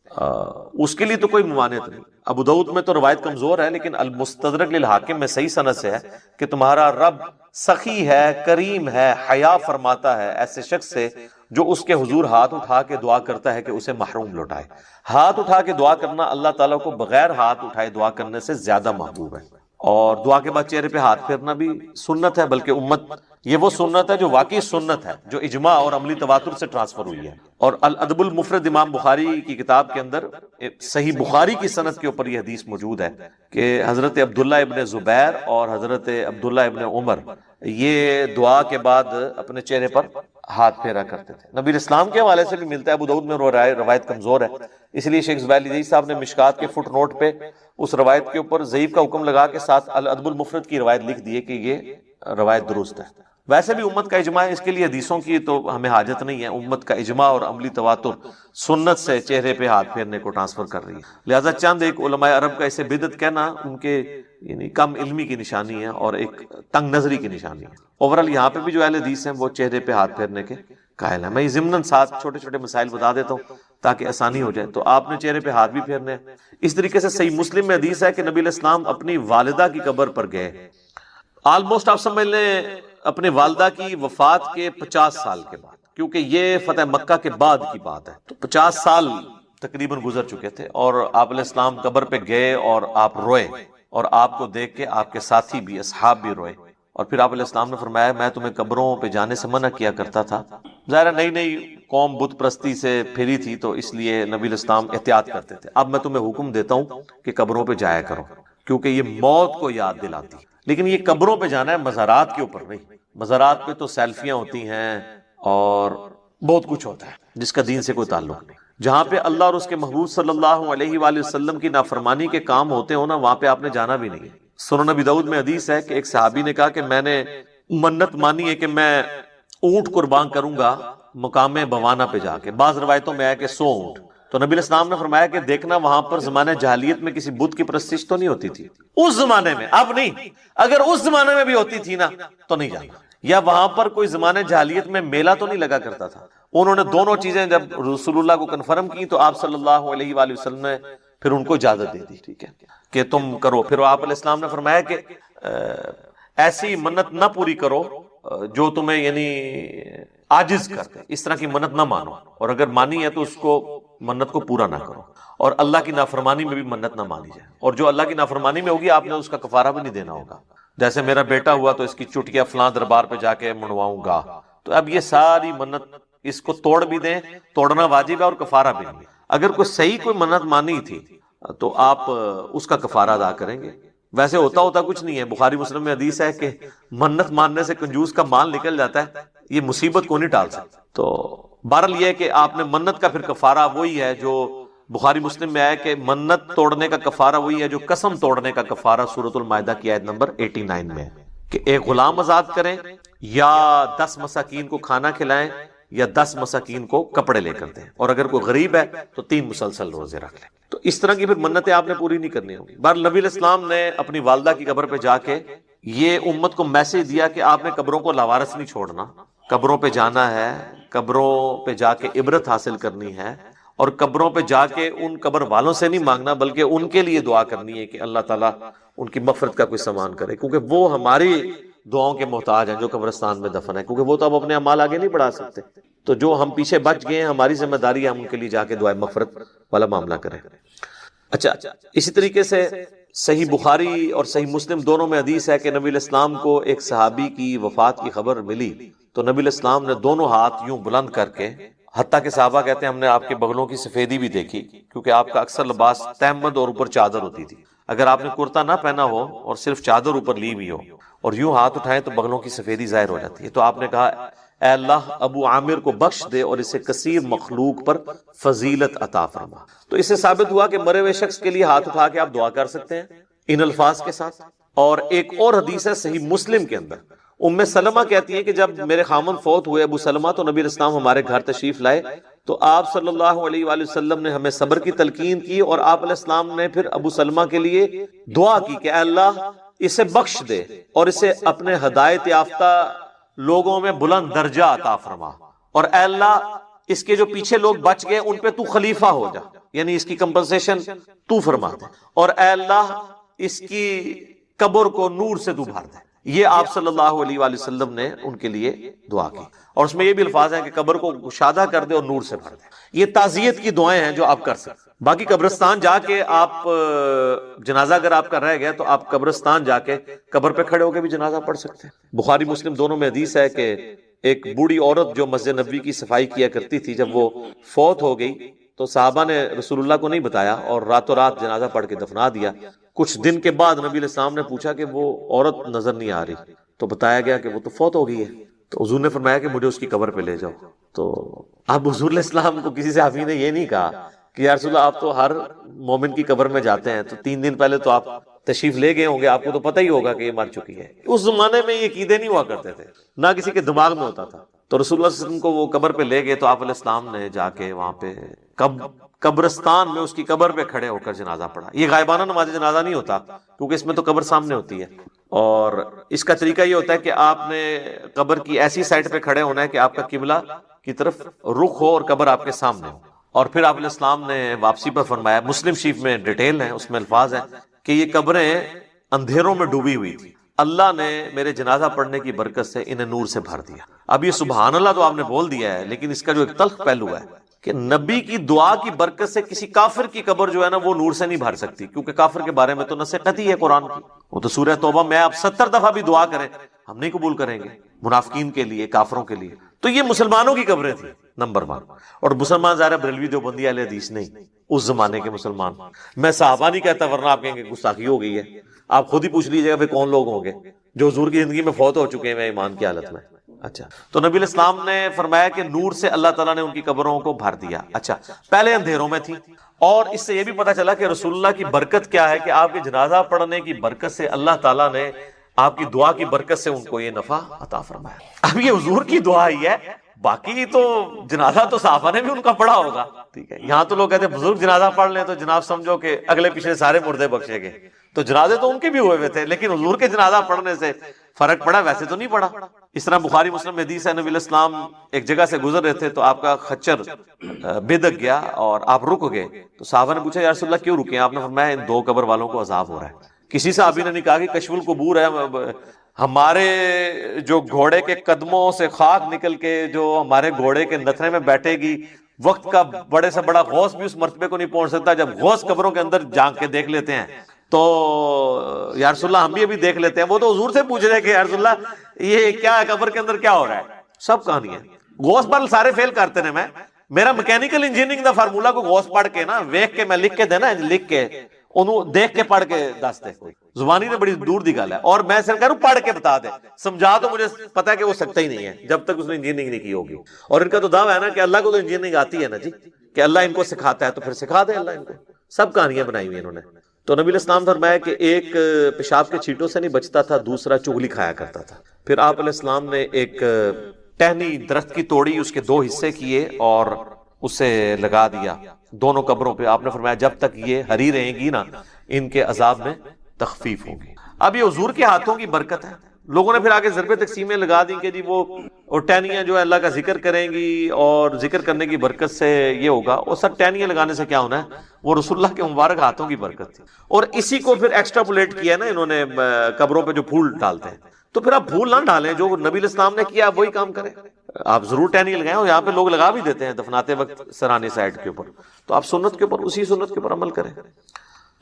اس کے لیے تو کوئی ممانعت نہیں. ابو داؤد میں تو روایت کمزور ہے، لیکن المستدرک للحاکم میں صحیح سند سے ہے کہ تمہارا رب سخی ہے، کریم ہے، حیا فرماتا ہے ایسے شخص سے جو اس کے حضور ہاتھ اٹھا کے دعا کرتا ہے کہ اسے محروم لوٹائے. ہاتھ اٹھا کے دعا کرنا اللہ تعالیٰ کو بغیر ہاتھ اٹھائے دعا کرنے سے زیادہ محبوب ہے. اور دعا کے بعد چہرے پہ ہاتھ پھیرنا بھی سنت ہے، بلکہ امت یہ وہ سنت ہے جو واقعی سنت ہے، جو اجماع اور عملی تواتر سے ٹرانسفر ہوئی ہے. اور الادب المفرد امام بخاری کی کتاب کے اندر صحیح بخاری کی سند کے اوپر یہ حدیث موجود ہے کہ حضرت عبداللہ ابن زبیر اور حضرت عبداللہ ابن عمر یہ دعا کے بعد اپنے چہرے پر ہاتھ پھیرا کرتے تھے. نبی اسلام کے حوالے سے بھی ملتا ہے، ابو داؤد میں روایت کمزور ہے، اس لیے شیخ زبیر علی صاحب نے مشکات کے فٹ نوٹ پہ اس روایت کے اوپر ضعیف کا حکم لگا کے ساتھ الادب المفرد کی روایت لکھ دی ہے کہ یہ روایت درست ہے. ویسے بھی امت کا اجماع ہے، اس کے لیے حدیثوں کی تو ہمیں حاجت نہیں ہے. امت کا اجماع اور عملی تواتر سنت سے چہرے پہ ہاتھ پھیرنے کو ٹرانسفر کر رہی ہے. لہذا چند ایک علماء عرب کا اسے بدعت کہنا ان کے یعنی کم علمی کی نشانی ہے اور ایک تنگ نظری کی نشانی ہے. اوورال یہاں پہ بھی جو اہل حدیث ہیں وہ چہرے پہ ہاتھ پھیرنے کے قائل ہیں. میں ضمناً ساتھ چھوٹے چھوٹے مسائل بتا دیتا ہوں تاکہ آسانی ہو جائے. تو آپ نے چہرے پہ ہاتھ بھی پھیرنے ہیں. اس طریقے سے صحیح مسلم میں حدیث ہے کہ نبی علیہ السلام اپنی والدہ کی قبر پر گئے. آلموسٹ آپ سمجھ لیں اپنے والدہ کی وفات کے 50 سال کے بعد، کیونکہ یہ فتح مکہ کے بعد کی بات ہے، تو 50 سال تقریباً گزر چکے تھے. اور آپ علیہ السلام قبر پہ گئے اور آپ روئے، اور آپ کو دیکھ کے آپ کے ساتھی بھی اصحاب بھی روئے. اور پھر آپ علیہ السلام نے فرمایا میں تمہیں قبروں پہ جانے سے منع کیا کرتا تھا. ظاہر نئی نئی قوم بت پرستی سے پھری تھی تو اس لیے نبی علیہ السلام احتیاط کرتے تھے. اب میں تمہیں حکم دیتا ہوں کہ قبروں پہ جایا کرو، کیونکہ یہ موت کو یاد دلاتی. لیکن یہ قبروں پہ جانا ہے، مزارات کے اوپر نہیں. مزارات پہ تو سیلفیاں ہوتی ہیں اور بہت کچھ ہوتا ہے جس کا دین سے کوئی تعلق نہیں. جہاں پہ اللہ اور اس کے محبوب صلی اللہ علیہ وآلہ وسلم کی نافرمانی کے کام ہوتے ہو نا، وہاں پہ آپ نے جانا بھی نہیں. سنن نبی داؤد میں حدیث ہے کہ ایک صحابی نے کہا کہ میں نے منت مانی ہے کہ میں اونٹ قربان کروں گا مقام بوانا پہ جا کے. بعض روایتوں میں ہے کہ 100 اونٹ. تو نبی علیہ السلام نے فرمایا کہ دیکھنا وہاں پر زمانہ جاہلیت میں کسی بت کی پرستش تو نہیں ہوتی تھی اس زمانے میں، اب نہیں. اگر اس زمانے میں بھی ہوتی تھی نا تو نہیں جانا. یا وہاں پر کوئی زمانہ جاہلیت میں میلہ تو نہیں لگا کرتا تھا. انہوں نے دونوں چیزیں جب رسول اللہ کو کنفرم کی تو آپ صلی اللہ علیہ وآلہ وسلم نے پھر ان کو اجازت دے دی، ٹھیک ہے کہ تم کرو. پھر آپ علیہ السلام نے فرمایا کہ ایسی منت نہ پوری کرو جو تمہیں یعنی عاجز کر دے، اس طرح کی منت نہ مانو، اور اگر مانی ہے تو اس کو منت کو پورا نہ کرو. اور اللہ کی نافرمانی میں بھی منت نہ مانی جائے، اور جو اللہ کی نافرمانی میں ہوگی آپ نے اس کا کفارہ بھی نہیں دینا ہوگا. جیسے میرا بیٹا ہوا تو اس کی چٹکیاں فلاں دربار پہ جا کے منواؤں گا، تو اب یہ ساری منت اس کو توڑ بھی دیں، توڑنا واجب ہے اور کفارہ بھی نہیں. اگر کوئی صحیح کوئی منت مانی تھی تو آپ اس کا کفارہ ادا کریں گے. ویسے ہوتا کچھ نہیں ہے. بخاری مسلم میں حدیث ہے کہ منت ماننے سے کنجوس کا مال نکل جاتا ہے، یہ مصیبت کو نہیں ٹال سکتا. تو بہرحال یہ ہے کہ آپ نے منت کا پھر کفارہ وہی ہے جو بخاری مسلم میں آیا کہ منت توڑنے کا کفارہ وہی ہے جو قسم توڑنے کا کفارہ سورۃ المائدہ کی آیت نمبر 89 میں ہے کہ ایک غلام آزاد کریں یا 10 مساکین کو کھانا کھلائیں یا 10 مساکین کو کپڑے لے کر دیں، اور اگر کوئی غریب ہے تو 3 مسلسل روزے رکھ لیں. تو اس طرح کی پھر منتیں آپ نے پوری نہیں کرنی ہوگی. بہرحال نبی علیہ السلام نے اپنی والدہ کی قبر پہ جا کے یہ امت کو میسج دیا کہ آپ نے قبروں کو لاوارث نہیں چھوڑنا، قبروں پہ جانا ہے، قبروں پہ جا کے عبرت حاصل کرنی ہے، اور قبروں پہ جا کے ان قبر والوں سے نہیں مانگنا بلکہ ان کے لیے دعا کرنی ہے کہ اللہ تعالیٰ ان کی مغفرت کا کوئی سامان کرے، کیونکہ وہ ہماری دعاؤں کے محتاج ہیں جو قبرستان میں دفن ہے، کیونکہ وہ تو اب اپنے اعمال آگے نہیں بڑھا سکتے. تو جو ہم پیچھے بچ گئے ہیں ہماری ذمہ داری ہے ہم ان کے لیے جا کے دعائے مغفرت والا معاملہ کریں. اچھا، اسی طریقے سے صحیح بخاری اور صحیح مسلم دونوں میں حدیث ہے کہ نبی علیہ السلام کو ایک صحابی کی وفات کی خبر ملی تو نبی علیہ السلام نے دونوں ہاتھ یوں بلند کر کے، حتیٰ کہ صحابہ کہتے ہیں ہم نے آپ کے بغلوں کی سفیدی بھی دیکھی، کیونکہ آپ کا اکثر لباس تہمد اور اوپر چادر ہوتی تھی. اگر آپ نے کرتا نہ پہنا ہو اور صرف چادر اوپر لی ہوئی ہو اور یوں ہاتھ اٹھائیں تو بغلوں کی سفیدی ظاہر ہو جاتی ہے. تو آپ نے کہا اے اللہ ابو عامر کو بخش دے اور اسے کثیر مخلوق پر فضیلت عطا فرما. تو اس سے ثابت ہوا کہ مرے ہوئے شخص کے لیے ہاتھ اٹھا کے آپ دعا کر سکتے ہیں ان الفاظ کے ساتھ. اور ایک اور حدیث ہے صحیح مسلم کے اندر، ام سلمہ کہتی ہے کہ جب میرے خامن فوت ہوئے ابو سلمہ تو نبی علیہ السلام ہمارے گھر تشریف لائے تو آپ صلی اللہ علیہ وآلہ وسلم نے ہمیں صبر کی تلقین کی، اور آپ علیہ السلام نے پھر ابو سلمہ کے لیے دعا کی کہ اے اللہ اسے بخش دے اور اسے اپنے ہدایت یافتہ لوگوں میں بلند درجہ عطا فرما، اور اے اللہ اس کے جو پیچھے لوگ بچ گئے ان پہ تو خلیفہ ہو جا، یعنی اس کی کمپنسیشن تو فرما دے، اور اے اللہ اس کی قبر کو نور سے تو بھر دے. یہ آپ صلی اللہ علیہ وآلہ وسلم نے ان کے لیے دعا کی، اور اس میں یہ بھی الفاظ ہیں کہ قبر کو گشادہ کر دے اور نور سے بھر دے. یہ تعزیت کی دعائیں ہیں جو آپ کر سکتے. باقی قبرستان جا کے آپ جنازہ اگر آپ کا رہ گیا تو آپ قبرستان جا کے قبر پہ کھڑے ہو کے بھی جنازہ پڑھ سکتے ہیں. بخاری مسلم دونوں میں حدیث ہے کہ ایک بوڑھی عورت جو مسجد نبوی کی صفائی کیا کرتی تھی، جب وہ فوت ہو گئی تو صحابہ نے رسول اللہ کو نہیں بتایا اور راتوں رات جنازہ پڑھ کے دفنا دیا. کچھ دن کے بعد نبی علیہ السلام نے پوچھا کہ وہ عورت نظر نہیں آ رہی، تو بتایا گیا کہ وہ تو فوت ہو گئی ہے. تو حضور نے فرمایا کہ مجھے اس کی قبر پہ لے جاؤ. تو اب حضور علیہ السلام کو کسی صحابی نے یہ نہیں کہا کہ یا رسول اللہ آپ تو ہر مومن کی قبر میں جاتے ہیں، تو 3 دن پہلے تو آپ تشریف لے گئے ہوں گے، آپ کو تو پتہ ہی ہوگا کہ یہ مر چکی ہے. اس زمانے میں یہ عقیدے نہیں ہوا کرتے تھے، نہ کسی کے دماغ میں ہوتا تھا. تو رسول اللہ صلی اللہ علیہ وسلم کو وہ قبر پہ لے گئے تو آپ علیہ السلام نے جا کے وہاں پہ قبرستان میں اس کی قبر پہ کھڑے ہو کر جنازہ پڑھا. یہ غائبانہ نماز جنازہ نہیں ہوتا کیونکہ اس میں تو قبر سامنے ہوتی ہے، اور اس کا طریقہ یہ ہوتا ہے کہ آپ نے قبر کی ایسی سائڈ پہ کھڑے ہونا ہے کہ آپ کا قبلہ کی طرف رخ ہو اور قبر آپ کے سامنے ہو. اور پھر آپ علیہ السلام نے واپسی پر فرمایا، مسلم شریف میں ڈیٹیل ہے، اس میں الفاظ ہیں کہ یہ قبریں اندھیروں میں ڈوبی ہوئی تھی، اللہ نے میرے جنازہ پڑھنے کی برکت سے انہیں نور سے بھر دیا. اب یہ سبحان اللہ تو آپ نے بول دیا ہے، لیکن اس کا جو ایک تلخ پہلو ہے کہ نبی کی دعا کی برکت سے کسی کافر کی قبر جو ہے نا وہ نور سے نہیں بھر سکتی، کیونکہ کافر کے بارے میں تو نص قطعی ہے قرآن کی. وہ تو سورہ توبہ میں آپ 70 دفعہ بھی دعا کریں ہم نہیں قبول کریں گے، منافقین کے لیے، کافروں کے لیے. تو یہ مسلمانوں کی قبریں تھیں نمبر 1. اور مسلمان ظاہر بریلوی دیوبندی اہل حدیث نہیں، اس زمانے کے مسلمان. میں صحابہ نہیں کہتا ورنہ آپ کہیں گے گستاخی ہو گئی ہے. آپ خود ہی پوچھ لیجیے گا پھر کون لوگ ہوں گے جو حضور کی زندگی میں فوت ہو چکے ہیں ایمان کی حالت میں. اچھا، تو نبی علیہ السلام نے فرمایا کہ نور سے اللہ تعالیٰ نے ان کی قبروں کو بھر دیا. اچھا، پہلے اندھیروں میں تھی، اور اس سے یہ بھی پتا چلا کہ رسول اللہ کی برکت کیا ہے کہ آپ کے جنازہ پڑھنے کی برکت سے اللہ تعالیٰ نے آپ کی دعا کی برکت سے ان کو یہ نفع عطا فرمایا. اب یہ حضور کی دعا ہی ہے، باقی تو جنازہ تو صحابہ نے بھی ان کا پڑھا ہوگا. ٹھیک ہے، یہاں تو لوگ کہتے ہیں بزرگ جنازہ پڑھ لیں تو جناب سمجھو کہ اگلے پچھلے سارے مردے بخشے گئے. تو جنازے تو ان کے بھی ہوئے ہوئے تھے، لیکن حضور کے جنازہ پڑھنے سے فرق پڑا، ویسے تو نہیں پڑا. اس طرح بخاری مسلم میں حدیث ہے، نبی علیہ السلام ایک جگہ سے گزر رہے تھے تو آپ کا خچر بدک گیا اور آپ رک گئے. تو صحابہ نے پوچھا یا رسول اللہ کیوں رکے؟ آپ نے فرمایا ان دو قبر والوں کو عذاب ہو رہا ہے. کسی صحابی نے نہیں کہا کہ کشف القبور ہے، ہمارے جو گھوڑے کے قدموں سے خاک نکل کے جو ہمارے گھوڑے کے نتھرے میں بیٹھے گی، وقت کا بڑے سے بڑا غوث بھی اس مرتبے کو نہیں پہنچ سکتا. جب غوث قبروں کے اندر جھانک کے دیکھ لیتے ہیں تو یا رسول اللہ ہم بھی ابھی دیکھ لیتے ہیں. وہ تو حضور سے پوچھ رہے کہ یا رسول اللہ یہ کیا ہے، قبر کے اندر کیا ہو رہا ہے؟ سب کہانی ہے. غوث پر سارے فیل کرتے ہیں. میرا میکینیکل انجینئرنگ دا فارمولا کو غوث پڑھ کے نا ویکھ کے میں لکھ کے دینا، لکھ کے انہوں دیکھ کے پڑھ کے دس دے. زبانی نے بڑی دور دی گل ہے، اور میں صرف کہہ رہا ہوں پڑھ کے بتا دے، سمجھا تو مجھے پتا ہے کہ وہ سکتا ہی نہیں ہے جب تک اس نے انجینئرنگ نہیں کی ہوگی. اور ان کا تو دعویٰ ہے نا کہ اللہ کو تو انجینئرنگ آتی ہے نا جی، کہ اللہ ان کو سکھاتا ہے تو پھر سکھا دے اللہ ان کو. سب کہانیاں بنائی ہوئی انہوں نے. تو نبی علیہ السلام فرمایا کہ ایک پیشاب کے چھینٹوں سے نہیں بچتا تھا، دوسرا چغلی کھایا کرتا تھا. پھر آپ علیہ السلام نے ایک ٹہنی درخت کی توڑی، اس کے دو حصے کیے اور اسے لگا دیا دونوں قبروں پہ. آپ نے فرمایا جب تک یہ ہری رہیں گی نا ان کے عذاب میں تخفیف ہوگی. اب یہ حضور کے ہاتھوں کی برکت ہے. لوگوں نے پھر آگے ضرب تقسیمیں لگا دی کہ جی وہ ٹہنیاں جو ہے اللہ کا ذکر کریں گی اور ذکر کرنے کی برکت سے یہ ہوگا. اور سب ٹہنیاں لگانے سے کیا ہونا ہے؟ وہ رسول اللہ کے مبارک ہاتھوں کی برکت تھی. اور اسی کو پھر ایکسٹراپولیٹ کیا نا انہوں نے قبروں پہ جو پھول ڈالتے ہیں. تو پھر آپ پھول نہ ڈالیں، جو نبی علیہ السلام نے کیا وہی کام کریں. آپ ضرور ٹہنی لگائیں، اور یہاں پہ لوگ لگا بھی دیتے ہیں دفناتے وقت سرانے سائڈ کے اوپر. تو آپ سنت کے اوپر اسی سنت کے اوپر عمل کریں.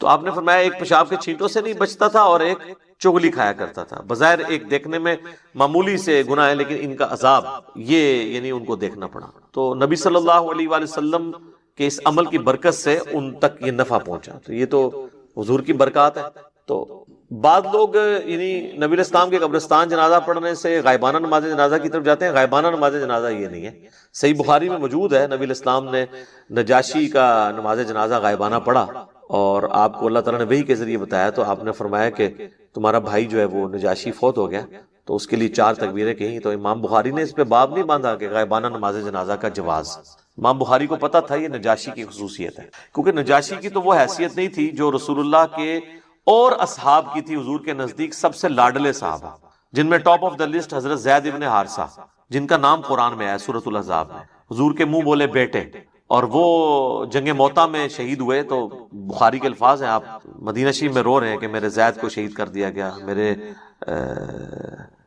تو آپ نے فرمایا ایک پیشاب کے چھینٹوں سے نہیں بچتا تھا اور ایک چغلی کھایا کرتا تھا. بظاہر ایک دیکھنے میں معمولی سے گناہ ہے، لیکن ان کا عذاب یہ یعنی ان کو دیکھنا پڑا. تو نبی صلی اللہ علیہ وآلہ وسلم کے اس عمل کی برکت سے ان تک یہ نفع پہنچا. تو یہ تو حضور کی برکات ہے. تو بعض لوگ یعنی نبی علیہ السلام کے قبرستان جنازہ پڑھنے سے غائبانہ نماز جنازہ کی طرف جاتے ہیں. غائبانہ نماز جنازہ یہ نہیں ہے. صحیح بخاری میں موجود ہے نبی علیہ السلام نے نجاشی کا نماز جنازہ غائبانہ پڑھا اور آپ کو اللہ تعالیٰ نے وحی کے ذریعے بتایا. تو آپ نے فرمایا کہ تمہارا بھائی جو ہے وہ نجاشی فوت ہو گیا، تو اس کے لیے 4 تکبیریں کہیں. تو امام بخاری نے اس پہ باب نہیں باندھا کہ غائبانہ نماز جنازہ کا جواز. امام بخاری کو پتا تھا یہ نجاشی کی خصوصیت ہے، کیونکہ نجاشی کی تو وہ حیثیت نہیں تھی جو رسول اللہ کے اور اصحاب کی تھی. حضور کے نزدیک سب سے لاڈلے صحابہ، جن میں ٹاپ آف دا لسٹ حضرت زید ابن حارثہ، جن کا نام قرآن میں ہے سورۃ الاحزاب میں. حضور کے منہ بولے بیٹے، اور وہ جنگ موتا میں شہید ہوئے. تو بخاری کے الفاظ ہیں، آپ مدینہ شریف میں رو رہے ہیں کہ میرے زید کو شہید کر دیا گیا، میرے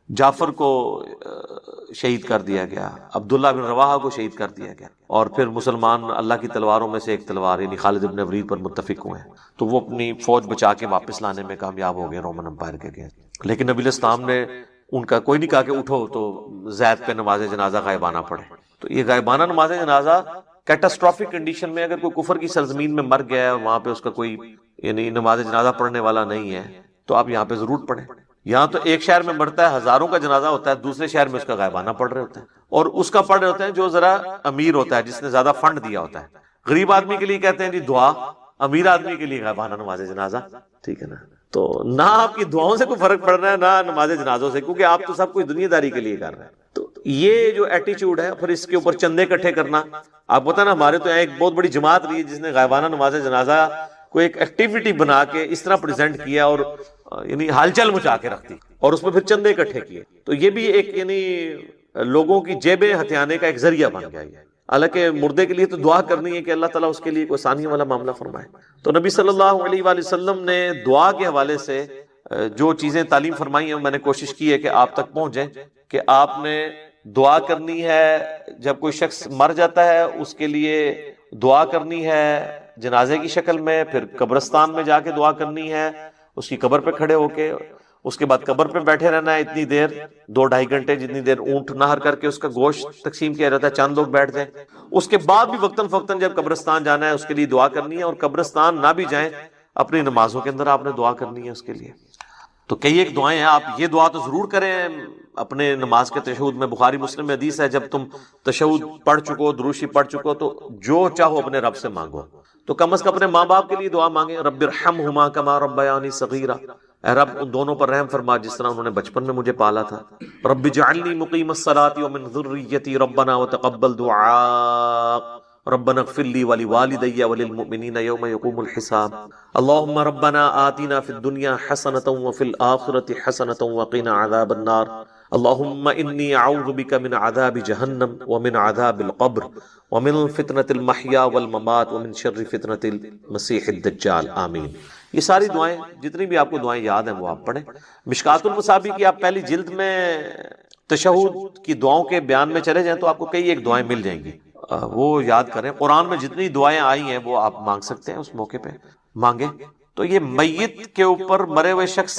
جعفر کو شہید کر دیا گیا، عبداللہ بن رواحہ کو شہید کر دیا گیا. اور پھر مسلمان اللہ کی تلواروں میں سے ایک تلوار یعنی خالد بن ولید پر متفق ہوئے ہیں. تو وہ اپنی فوج بچا کے واپس لانے میں کامیاب ہو گئے رومن امپائر کے گئے. لیکن نبی علیہ السلام نے ان کا کوئی نہیں کہا کہ اٹھو تو زید پہ نماز جنازہ غائبانہ پڑھے. تو یہ غائبانہ نماز جنازہ کیٹاسٹرافک کنڈیشن میں، اگر کوئی کفر کی سرزمین میں مر گیا ہے اور وہاں پہ اس کا کوئی یعنی نماز جنازہ پڑھنے والا نہیں ہے، تو آپ یہاں پہ ضرور پڑھیں. یہاں تو ایک شہر میں مرتا ہے، ہزاروں کا جنازہ ہوتا ہے، دوسرے شہر میں اس کا غائبانہ پڑھ رہے ہوتے ہیں. اور اس کا پڑھ رہے ہوتے ہیں جو ذرا امیر ہوتا ہے، جس نے زیادہ فنڈ دیا ہوتا ہے. غریب آدمی کے لیے کہتے ہیں جی دعا، امیر آدمی کے لیے غائبانہ نماز جنازہ. ٹھیک ہے نا؟ تو نہ آپ کی دعاؤں سے کوئی فرق پڑ رہا ہے نہ نماز جنازوں سے، کیونکہ آپ تو سب کچھ دنیا داری کے لیے کر رہے ہیں. تو یہ جو ایٹیچیوڈ ہے، پھر اس کے اوپر چندے اکٹھے کرنا. آپ پتہ نا ہمارے تو یہاں ایک بہت بڑی جماعت رہی ہے جس نے غائبانہ نماز جنازہ کو ایک ایکٹیویٹی بنا کے اس طرح پریزنٹ کیا اور یعنی ہلچل مچا کے رکھ دی اور اس میں پھر چندے اکٹھے کیے. تو یہ بھی ایک یعنی لوگوں کی جیبیں ہتھیانے کا ایک ذریعہ بن گیا. حالانکہ مردے کے لیے تو دعا کرنی ہے کہ اللہ تعالیٰ اس کے لیے کوئی آسانی والا معاملہ فرمائے. تو نبی صلی اللہ علیہ وآلہ وسلم نے دعا کے حوالے سے جو چیزیں تعلیم فرمائی ہیں میں نے کوشش کی ہے کہ آپ تک پہنچیں. کہ آپ نے دعا کرنی ہے جب کوئی شخص مر جاتا ہے، اس کے لیے دعا کرنی ہے جنازے کی شکل میں، پھر قبرستان میں جا کے دعا کرنی ہے اس کی قبر پہ کھڑے ہو کے، اس کے بعد قبر پہ بیٹھے رہنا ہے اتنی دیر 2-2.5 گھنٹے جتنی دیر اونٹ نہر کر کے اس کا گوشت تقسیم کیا جاتا ہے، چند لوگ بیٹھ جائیں. اس کے بعد بھی وقتاً فوقتاً جب قبرستان جانا ہے اس کے لیے دعا کرنی ہے، اور قبرستان نہ بھی جائیں اپنی نمازوں کے اندر آپ نے دعا کرنی ہے اس کے لیے. تو کئی ایک دعائیں ہیں، آپ یہ دعا تو ضرور کریں اپنے نماز کے تشہد میں. بخاری مسلم میں حدیث ہے جب تم تشہد پڑھ چکو، دروشی پڑھ چکو، تو جو چاہو اپنے رب سے مانگو. تو کم از کم اپنے ماں باپ کے لیے دعا مانگیں، رب ارحمہما کما ربیانی صغیرا، اے رب ان دونوں پر رحم فرما جس طرح انہوں نے بچپن میں مجھے پالا تھا. رب اجعلنی مقیم الصلاۃ ومن ذریتی ربنا وتقبل دعاء ربنا اغفر لی ولوالدی وللمؤمنین یوم یقوم الحساب. اللهم ربنا آتنا في الدنيا حسنة وفي الآخرة حسنة وقنا عذاب النار. اللهم إني أعوذ بك من عذاب جهنم ومن عذاب القبر ومن فتنة المحيا والممات ومن شر فتنة المسيح الدجال. آمین. یہ ساری دعائیں جتنی بھی آپ کو دعائیں یاد ہیں وہ آپ پڑھیں. مشکات المصابیح کی آپ پہلی جلد میں تشہد کی دعاؤں کے بیان میں چلے جائیں تو آپ کو کئی ایک دعائیں مل جائیں گی، وہ یاد کریں. قرآن میں جتنی دعائیں آئی ہیں وہ آپ مانگ سکتے ہیں، اس موقع پہ مانگیں. تو یہ میت کے اوپر، مرے ہوئے شخص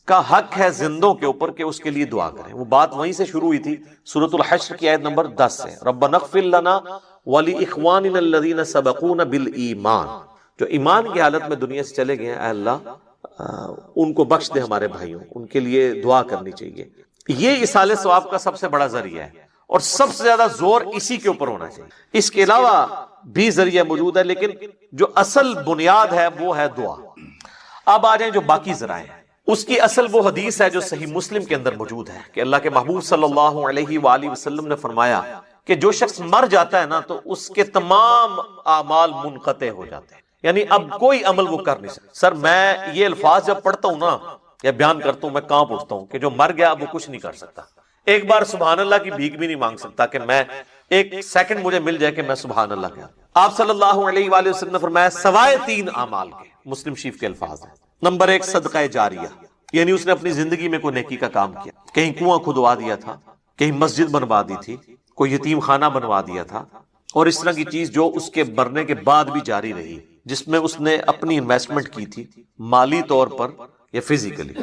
کا حق ہے زندوں کے اوپر کہ اس کے لیے دعا کریں. وہ بات وہیں سے شروع ہوئی تھی سورۃ الحشر کی آیت نمبر 10 سے. ربنا اغفر لنا ولاخواننا الذین سبقونا بالایمان. جو ایمان کی حالت میں دنیا سے چلے گئے ہیں، اے اللہ ان کو بخش دے ہمارے بھائیوں، ان کے لیے دعا کرنی چاہیے. یہ ایصال ثواب کا سب سے بڑا ذریعہ ہے اور سب سے زیادہ زور اسی کے اوپر ہونا چاہیے. اس کے علاوہ بھی ذریعہ موجود ہے لیکن جو اصل بنیاد ہے وہ ہے دعا. اب آ جائیں جو باقی ذرائع ہیں. اس کی اصل وہ حدیث ہے جو صحیح مسلم کے اندر موجود ہے کہ اللہ کے محبوب صلی اللہ علیہ وآلہ وسلم نے فرمایا کہ جو شخص مر جاتا ہے نا تو اس کے تمام اعمال منقطع ہو جاتے ہیں، یعنی اب کوئی عمل وہ کر نہیں سکتا. سر میں یہ الفاظ جب پڑھتا ہوں نا یا بیان کرتا ہوں میں کانپ اٹھتا ہوں کہ جو مر گیا وہ کچھ نہیں کر سکتا. ایک بار سبحان اللہ کی بھیک بھی نہیں مانگ سکتا کہ میں ایک سیکنڈ مجھے مل جائے کہ میں سبحان اللہ کہا. آپ صلی اللہ علیہ وآلہ وسلم نے فرمایا سوائے 3 اعمال کے. مسلم شریف کے الفاظ ہیں. نمبر 1 صدقہ جاریہ، یعنی اس نے اپنی زندگی میں کوئی نیکی کا کام کیا، کہیں کنواں کھدوا دیا تھا، کہیں مسجد بنوا دی تھی، کوئی یتیم خانہ بنوا دیا تھا، اور اس طرح کی چیز جو اس کے مرنے کے بعد بھی جاری رہی، جس میں اس نے اپنی انویسٹمنٹ کی تھی مالی طور پر یا فزیکلی،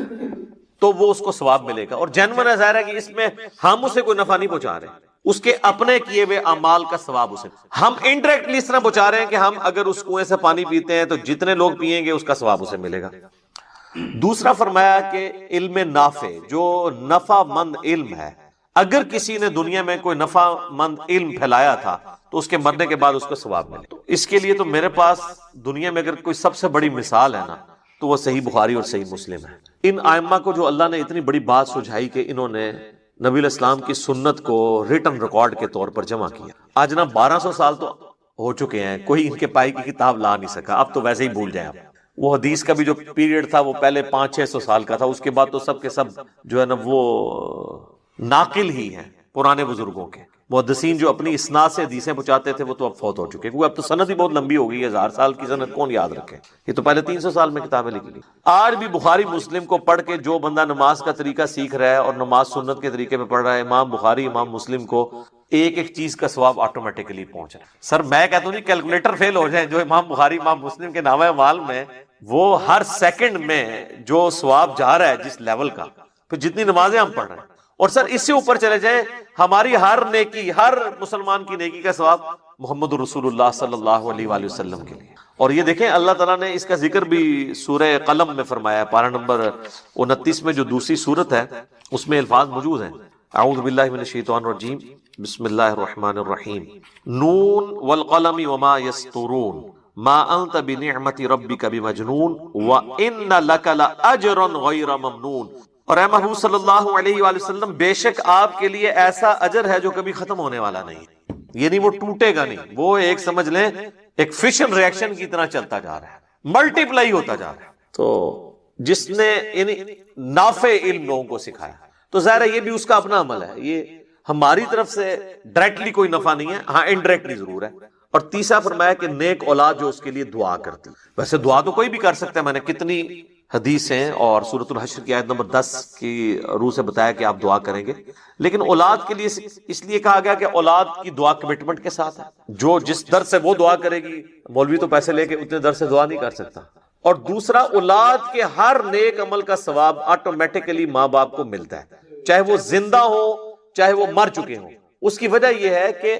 تو وہ اس کو ثواب ملے گا. اور جینون ہے، ظاہر ہے کہ اس میں ہم اسے کوئی نفع نہیں پہنچا رہے، اس کے اپنے کیے ہوئے اعمال کا ثواب اسے ہم انڈائریکٹلی اس طرح پہنچا رہے ہیں کہ ہم اگر اس کنویں سے پانی پیتے ہیں تو جتنے لوگ پیئیں گے اس کا ثواب اسے ملے گا. دوسرا فرمایا کہ علم نافع، جو نفع مند علم ہے، اگر کسی نے دنیا میں کوئی نفع مند علم پھیلایا تھا تو اس کے مرنے کے بعد اس کو ثواب ملے. تو اس کے لیے تو میرے پاس دنیا میں اگر کوئی سب سے بڑی مثال ہے نا تو وہ صحیح بخاری اور صحیح مسلم ہے. ان ائمہ کو جو اللہ نے اتنی بڑی بات سجھائی کہ انہوں نے نبی علیہ السلام کی سنت کو ریٹن ریکارڈ کے طور پر جمع کیا. آج نا 1200 سال تو ہو چکے ہیں، کوئی ان کے پائی کی کتاب لا نہیں سکا. اب تو ویسے ہی بھول جائیں آپ. وہ حدیث کا بھی جو پیریڈ تھا وہ پہلے 500-600 سال کا تھا، اس کے بعد تو سب کے سب جو ہے نا وہ ناقل ہی ہیں پرانے بزرگوں کے. محدثین جو اپنی اسناد سے حدیثیں پہنچاتے تھے وہ تو اب فوت ہو چکے، کیونکہ اب تو سند ہی بہت لمبی ہو گئی ہے. 1000 سال کی سند کون یاد رکھے؟ یہ تو پہلے 300 سال میں کتابیں لکھی لی. آج بھی بخاری مسلم کو پڑھ کے جو بندہ نماز کا طریقہ سیکھ رہا ہے اور نماز سنت کے طریقے پہ پڑھ رہا ہے، امام بخاری امام مسلم کو ایک ایک چیز کا ثواب آٹومیٹکلی پہنچ رہا ہے. سر میں کہتا ہوں نہیں کیلکولیٹر فیل ہو جائیں جو امام بخاری امام مسلم کے نامہ اعمال میں وہ ہر سیکنڈ میں جو ثواب جا رہا ہے جس لیول کا، پھر جتنی نمازیں ہم پڑھ رہے ہیں. اور سر اس سے اوپر چلے جائیں، ہماری ہر نیکی، ہر مسلمان کی نیکی کا ثواب محمد رسول اللہ صلی اللہ علیہ وآلہ وسلم کے لیے. اور یہ دیکھیں اللہ تعالیٰ نے اس کا ذکر بھی سورہ قلم میں فرمایا ہے، پارہ نمبر 29 میں جو دوسری سورت ہے اس میں الفاظ موجود ہیں. اعوذ باللہ من الشیطان الرجیم، بسم اللہ الرحمن الرحیم، نون والقلم وما یسطرون ما انت بنعمت ربک بمجنون وان لک لاجرا غیر ممنون. اور اے محبوب صلی اللہ علیہ وآلہ وسلم، بے شک آپ کے لیے ایسا اجر ہے جو کبھی ختم ہونے والا نہیں، یعنی وہ ٹوٹے گا نہیں. وہ ایک سمجھ لیں ایک فشن ریئیکشن کی طرح چلتا جا رہا ہے، ملٹی پلائی ہوتا جا رہا ہے. تو جس نے یعنی نافع علم لوگوں کو سکھایا تو ظاہر ہے یہ بھی اس کا اپنا عمل ہے. یہ ہماری طرف سے ڈائریکٹلی کوئی نفع نہیں ہے، ہاں انڈائریکٹلی ضرور ہے. اور تیسرا فرمایا کہ نیک اولاد جو اس کے لیے دعا کرتی. ویسے دعا تو کوئی بھی کر سکتا ہے، میں نے کتنی حدیثیں اور سورۃ الحشر کی آیت نمبر 10 کی روح سے بتایا کہ آپ دعا کریں گے، لیکن اولاد کے لیے اس لیے کہا گیا کہ اولاد کی دعا کمٹمنٹ کے ساتھ ہے. جو جس در سے وہ دعا کرے گی، مولوی تو پیسے لے کے اتنے در سے دعا نہیں کر سکتا. اور دوسرا، اولاد کے ہر نیک عمل کا ثواب آٹومیٹکلی ماں باپ کو ملتا ہے، چاہے وہ زندہ ہو چاہے وہ مر چکے ہوں. اس کی وجہ یہ ہے کہ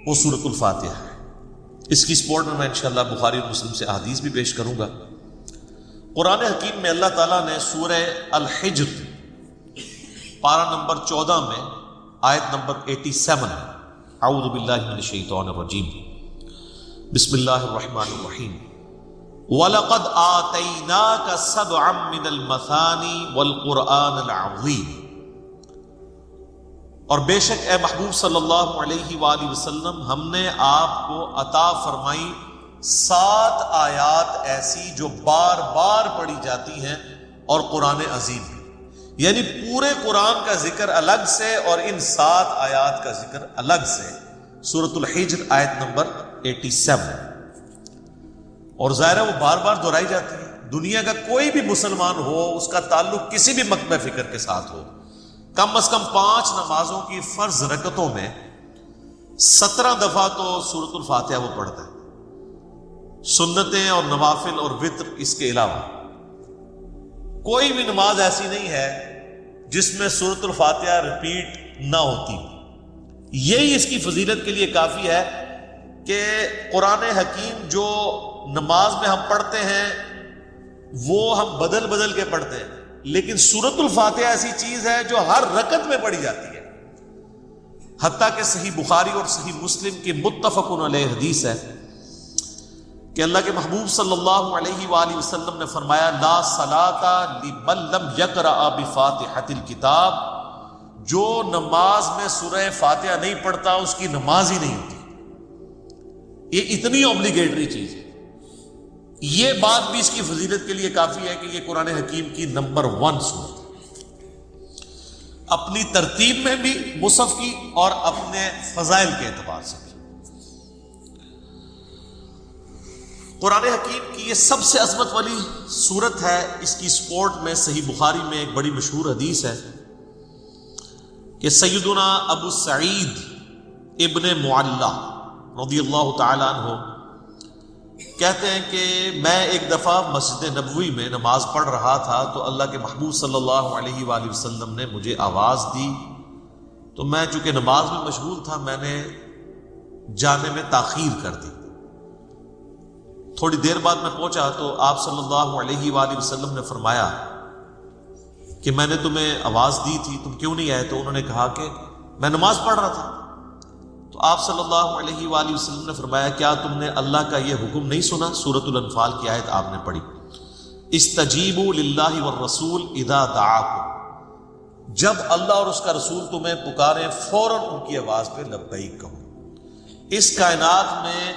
وہ سورۃ الفاتحہ ہے۔ اس کی سپورٹ میں انشاءاللہ بخاری اور مسلم سے احادیث بھی پیش کروں گا۔ قرآن حکیم میں اللہ تعالیٰ نے سورہ الحجر پارہ نمبر 14 میں آیت نمبر 87، اعوذ باللہ من الشیطان الرجیم، بسم اللہ الرحمن الرحیم، وَلَقَدْ آتَيْنَاكَ سَبْعًا مِّنَ الْمَثَانِي وَالْقُرْآنَ الْعَظِيمِ، اور بے شک اے محبوب صلی اللہ علیہ وآلہ وسلم ہم نے آپ کو عطا فرمائی 7 آیات ایسی جو بار بار پڑھی جاتی ہیں اور قرآن عظیم ہے، یعنی پورے قرآن کا ذکر الگ سے اور ان 7 آیات کا ذکر الگ سے۔ سورۃ الحجر آیت نمبر 87، اور ظاہر ہے وہ بار بار دہرائی جاتی ہے۔ دنیا کا کوئی بھی مسلمان ہو، اس کا تعلق کسی بھی مکتبہ فکر کے ساتھ ہو، کم از کم 5 نمازوں کی فرض رکعتوں میں 17 دفعہ تو سورۃ الفاتحہ وہ پڑھتا ہے، سنتیں اور نوافل اور وتر اس کے علاوہ۔ کوئی بھی نماز ایسی نہیں ہے جس میں سورۃ الفاتحہ ریپیٹ نہ ہوتی۔ یہی اس کی فضیلت کے لیے کافی ہے کہ قرآن حکیم جو نماز میں ہم پڑھتے ہیں وہ ہم بدل بدل کے پڑھتے ہیں، لیکن سورۃ الفاتحہ ایسی چیز ہے جو ہر رکعت میں پڑھی جاتی ہے۔ حتیٰ کہ صحیح بخاری اور صحیح مسلم کی متفق علیہ حدیث ہے کہ اللہ کے محبوب صلی اللہ علیہ وآلہ وسلم نے فرمایا، لا صلاۃ لمن لم یقرأ بفاتحۃ الکتاب، جو نماز میں سورہ فاتحہ نہیں پڑھتا اس کی نماز ہی نہیں ہوتی۔ یہ اتنی اوبلیگیٹری چیز ہے۔ یہ بات بھی اس کی فضیلت کے لیے کافی ہے کہ یہ قرآن حکیم کی نمبر 1 سورت ہے، اپنی ترتیب میں بھی مصحف کی اور اپنے فضائل کے اعتبار سے بھی۔ قرآن حکیم کی یہ سب سے عظمت والی سورت ہے۔ اس کی سپورٹ میں صحیح بخاری میں ایک بڑی مشہور حدیث ہے کہ سیدنا ابو سعید ابن معلہ رضی اللہ تعالیٰ عنہ کہتے ہیں کہ میں ایک دفعہ مسجد نبوی میں نماز پڑھ رہا تھا تو اللہ کے محبوب صلی اللہ علیہ وآلہ وسلم نے مجھے آواز دی، تو میں چونکہ نماز میں مشغول تھا میں نے جانے میں تاخیر کر دی۔ تھوڑی دیر بعد میں پہنچا تو آپ صلی اللہ علیہ وآلہ وسلم نے فرمایا کہ میں نے تمہیں آواز دی تھی، تم کیوں نہیں آئے؟ تو انہوں نے کہا کہ میں نماز پڑھ رہا تھا۔ تو آپ صلی اللہ علیہ وآلہ وسلم نے فرمایا، کیا تم نے اللہ کا یہ حکم نہیں سنا؟ سورۃ الانفال کی آیت آپ نے پڑھی، استجیبوا للہ والرسول اذا دعاکم، جب اللہ اور اس کا رسول تمہیں پکاریں فوراً ان کی آواز پہ لبیک کہو۔ اس کائنات میں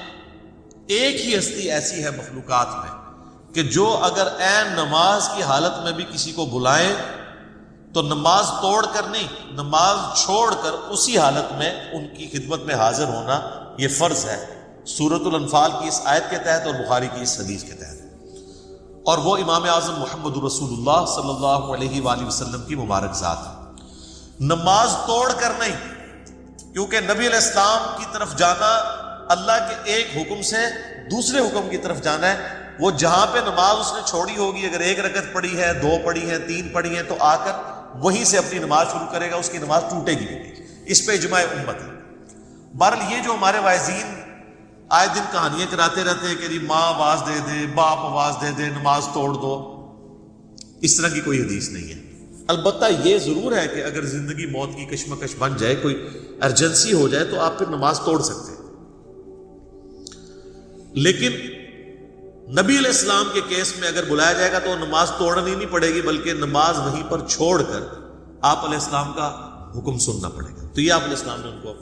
ایک ہی ہستی ایسی ہے مخلوقات میں کہ جو اگر عین نماز کی حالت میں بھی کسی کو بلائیں تو نماز توڑ کر نہیں، نماز چھوڑ کر اسی حالت میں ان کی خدمت میں حاضر ہونا یہ فرض ہے، سورۃ الانفال کی اس آیت کے تحت اور بخاری کی اس حدیث کے تحت۔ اور وہ امام اعظم محمد رسول اللہ صلی اللہ علیہ وآلہ وسلم کی مبارک ذات ہے۔ نماز توڑ کر نہیں، کیونکہ نبی علیہ السلام کی طرف جانا اللہ کے ایک حکم سے دوسرے حکم کی طرف جانا ہے۔ وہ جہاں پہ نماز اس نے چھوڑی ہوگی، اگر 1 رکعت پڑھی ہے، 2 پڑھی ہے، 3 پڑھی ہے، تو آ کر وہیں سے اپنی نماز شروع کرے گا، اس کی نماز ٹوٹے گی نہیں۔ اس پہ اجماع امت ہے۔ بہرحال یہ جو ہمارے واعظین آئے دن کہانیاں کراتے رہتے ہیں کہ جی ماں آواز دے دے، باپ آواز دے دے، نماز توڑ دو، اس طرح کی کوئی حدیث نہیں ہے۔ البتہ یہ ضرور ہے کہ اگر زندگی موت کی کشمکش بن جائے، کوئی ایمرجنسی ہو جائے، تو آپ پھر نماز توڑ سکتے ہیں۔ لیکن نبی علیہ السلام کے کیس میں اگر بلایا جائے گا تو نماز توڑنی نہیں پڑے گی، بلکہ نماز وہیں پر چھوڑ کر آپ علیہ السلام کا حکم سننا پڑے گا۔ تو یہ آپ علیہ السلام نے ان کو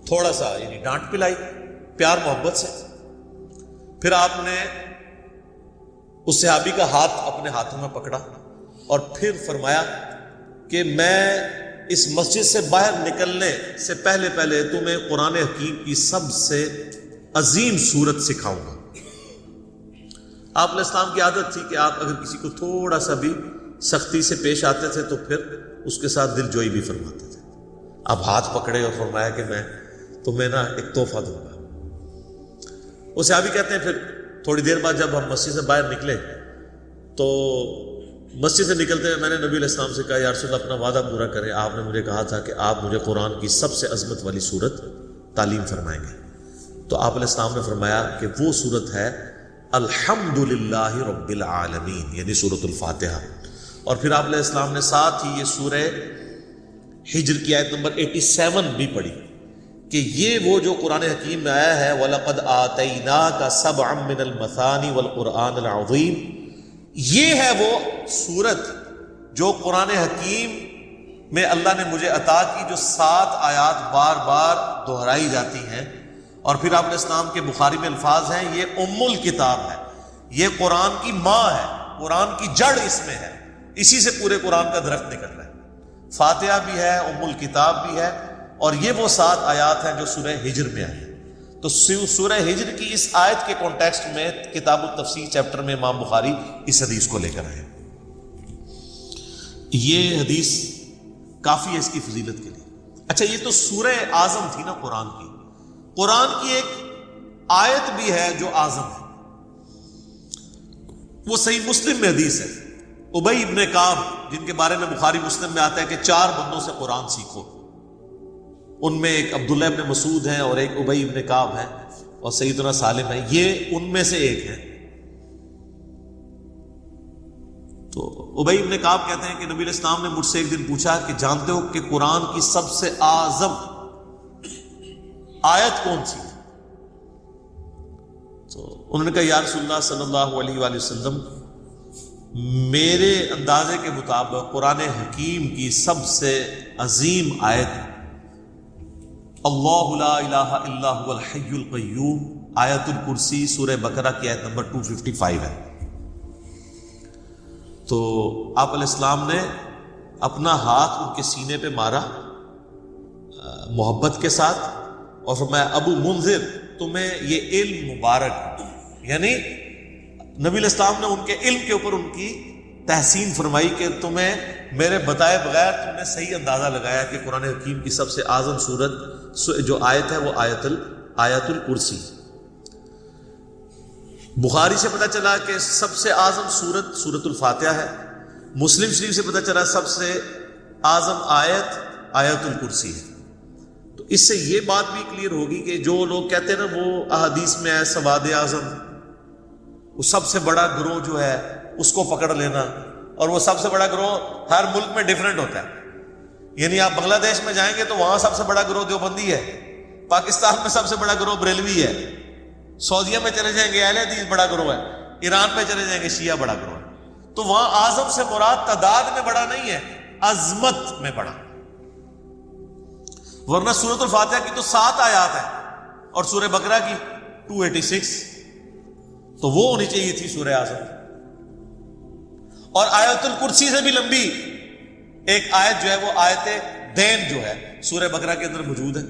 تھوڑا سا یعنی ڈانٹ پلائی پیار محبت سے۔ پھر آپ نے اس صحابی کا ہاتھ اپنے ہاتھوں میں پکڑا اور پھر فرمایا کہ میں اس مسجد سے باہر نکلنے سے پہلے تمہیں قرآن حکیم کی سب سے عظیم سورت سکھاؤں گا۔ آپ علیہ السلام کی عادت تھی کہ آپ اگر کسی کو تھوڑا سا بھی سختی سے پیش آتے تھے تو پھر اس کے ساتھ دل جوئی بھی فرماتے تھے۔ اب ہاتھ پکڑے اور فرمایا کہ میں تمہیں نا ایک تحفہ دوں گا۔ وہ صحابی کہتے ہیں پھر تھوڑی دیر بعد جب ہم مسجد سے باہر نکلے تو مسجد سے نکلتے ہوئے میں نے نبی علیہ السلام سے کہا، یا رسول اللہ اپنا وعدہ پورا کریں، آپ نے مجھے کہا تھا کہ آپ مجھے قرآن کی سب سے عظمت والی سورت تعلیم فرمائیں گے. تو آپ علیہ السلام نے فرمایا کہ وہ سورت ہے الحمدللہ رب العالمین، یعنی سورۃ الفاتحہ. اور پھر آپ علیہ السلام نے ساتھ ہی یہ سورہ ہجر کی آیت نمبر 87 بھی پڑھی کہ یہ وہ جو قرآن حکیم میں آیا ہے وَلَقَدْ آتَيْنَاكَ سَبْعًا مِّنَ الْمَثَانِ وَالْقُرْآنِ الْعَظِيمِ، یہ ہے وہ سورت جو قرآن حکیم میں اللہ نے مجھے عطا کی، جو 7 آیات بار بار دہرائی جاتی ہیں. اور پھر آپ علیہ السلام کے بخاری میں الفاظ ہیں یہ ام الکتاب ہے، یہ قرآن کی ماں ہے، قرآن کی جڑ اس میں ہے، اسی سے پورے قرآن کا درخت نکل رہا ہے. فاتحہ بھی ہے، ام الکتاب بھی ہے، اور یہ وہ 7 آیات ہیں جو سورہ ہجر میں آئی ہیں. تو سورہ ہجر کی اس آیت کے کانٹیکسٹ میں کتاب التفسیر چیپٹر میں امام بخاری اس حدیث کو لے کر آئے. یہ حدیث کافی ہے اس کی فضیلت کے لیے. اچھا، یہ تو سورہ اعظم تھی نا قرآن کی. قرآن کی ایک آیت بھی ہے جو اعظم ہے، وہ صحیح مسلم میں حدیث ہے. ابی ابن کعب، جن کے بارے میں بخاری مسلم میں آتا ہے کہ 4 بندوں سے قرآن سیکھو، ان میں ایک عبداللہ ابن مسعود ہیں اور ایک ابی ابن کعب ہیں اور سیدنا سالم ہیں، یہ ان میں سے ایک ہے. تو ابی ابن کعب کہتے ہیں کہ نبی علیہ السلام نے مجھ سے ایک دن پوچھا کہ جانتے ہو کہ قرآن کی سب سے اعظم آیت کون سی ہے؟ تو انہوں نے کہا یا رسول اللہ صلی اللہ علیہ وآلہ وسلم، میرے اندازے کے مطابق قرآن حکیم کی سب سے عظیم آیت اللہ لا الہ الا هو الحی القیوم، آیت الکرسی، سورہ بقرہ کی آیت نمبر 255 ہے. تو آپ علیہ السلام نے اپنا ہاتھ ان کے سینے پہ مارا محبت کے ساتھ اور فرمایا ابو منذر، تمہیں یہ علم مبارک. یعنی نبی علیہ السلام نے ان کے علم کے اوپر ان کی تحسین فرمائی کہ تمہیں میرے بتائے بغیر تم نے صحیح اندازہ لگایا کہ قرآن حکیم کی سب سے اعظم سورت جو آیت ہے وہ آیت الکرسی. بخاری سے پتہ چلا کہ سب سے اعظم سورت سورۃ الفاتحہ ہے. مسلم شریف سے پتہ چلا سب سے اعظم آیت آیت الکرسی ہے. تو اس سے یہ بات بھی کلیئر ہوگی کہ جو لوگ کہتے ہیں نا وہ احادیث میں ہے سواد اعظم، وہ سب سے بڑا گروہ جو ہے اس کو پکڑ لینا، اور وہ سب سے بڑا گروہ ہر ملک میں ڈیفرنٹ ہوتا ہے. یعنی آپ بنگلہ دیش میں جائیں گے تو وہاں سب سے بڑا گروہ دیوبندی ہے، پاکستان میں سب سے بڑا گروہ بریلوی ہے، سعودیہ میں چلے جائیں گے اہل حدیث بڑا گروہ ہے، ایران میں چلے جائیں گے شیعہ بڑا گروہ ہے. تو وہاں اعظم سے مراد تعداد میں بڑا نہیں ہے، عظمت میں بڑا. ورنہ سورۃ الفاتحہ کی تو 7 آیات ہیں اور سورہ بقرہ کی 286، تو وہ ہونی چاہیے تھی سورہ اعظم. اور آیت الکرسی سے بھی لمبی ایک آیت جو ہے وہ آیت دین جو ہے سورہ بقرہ کے اندر موجود ہے.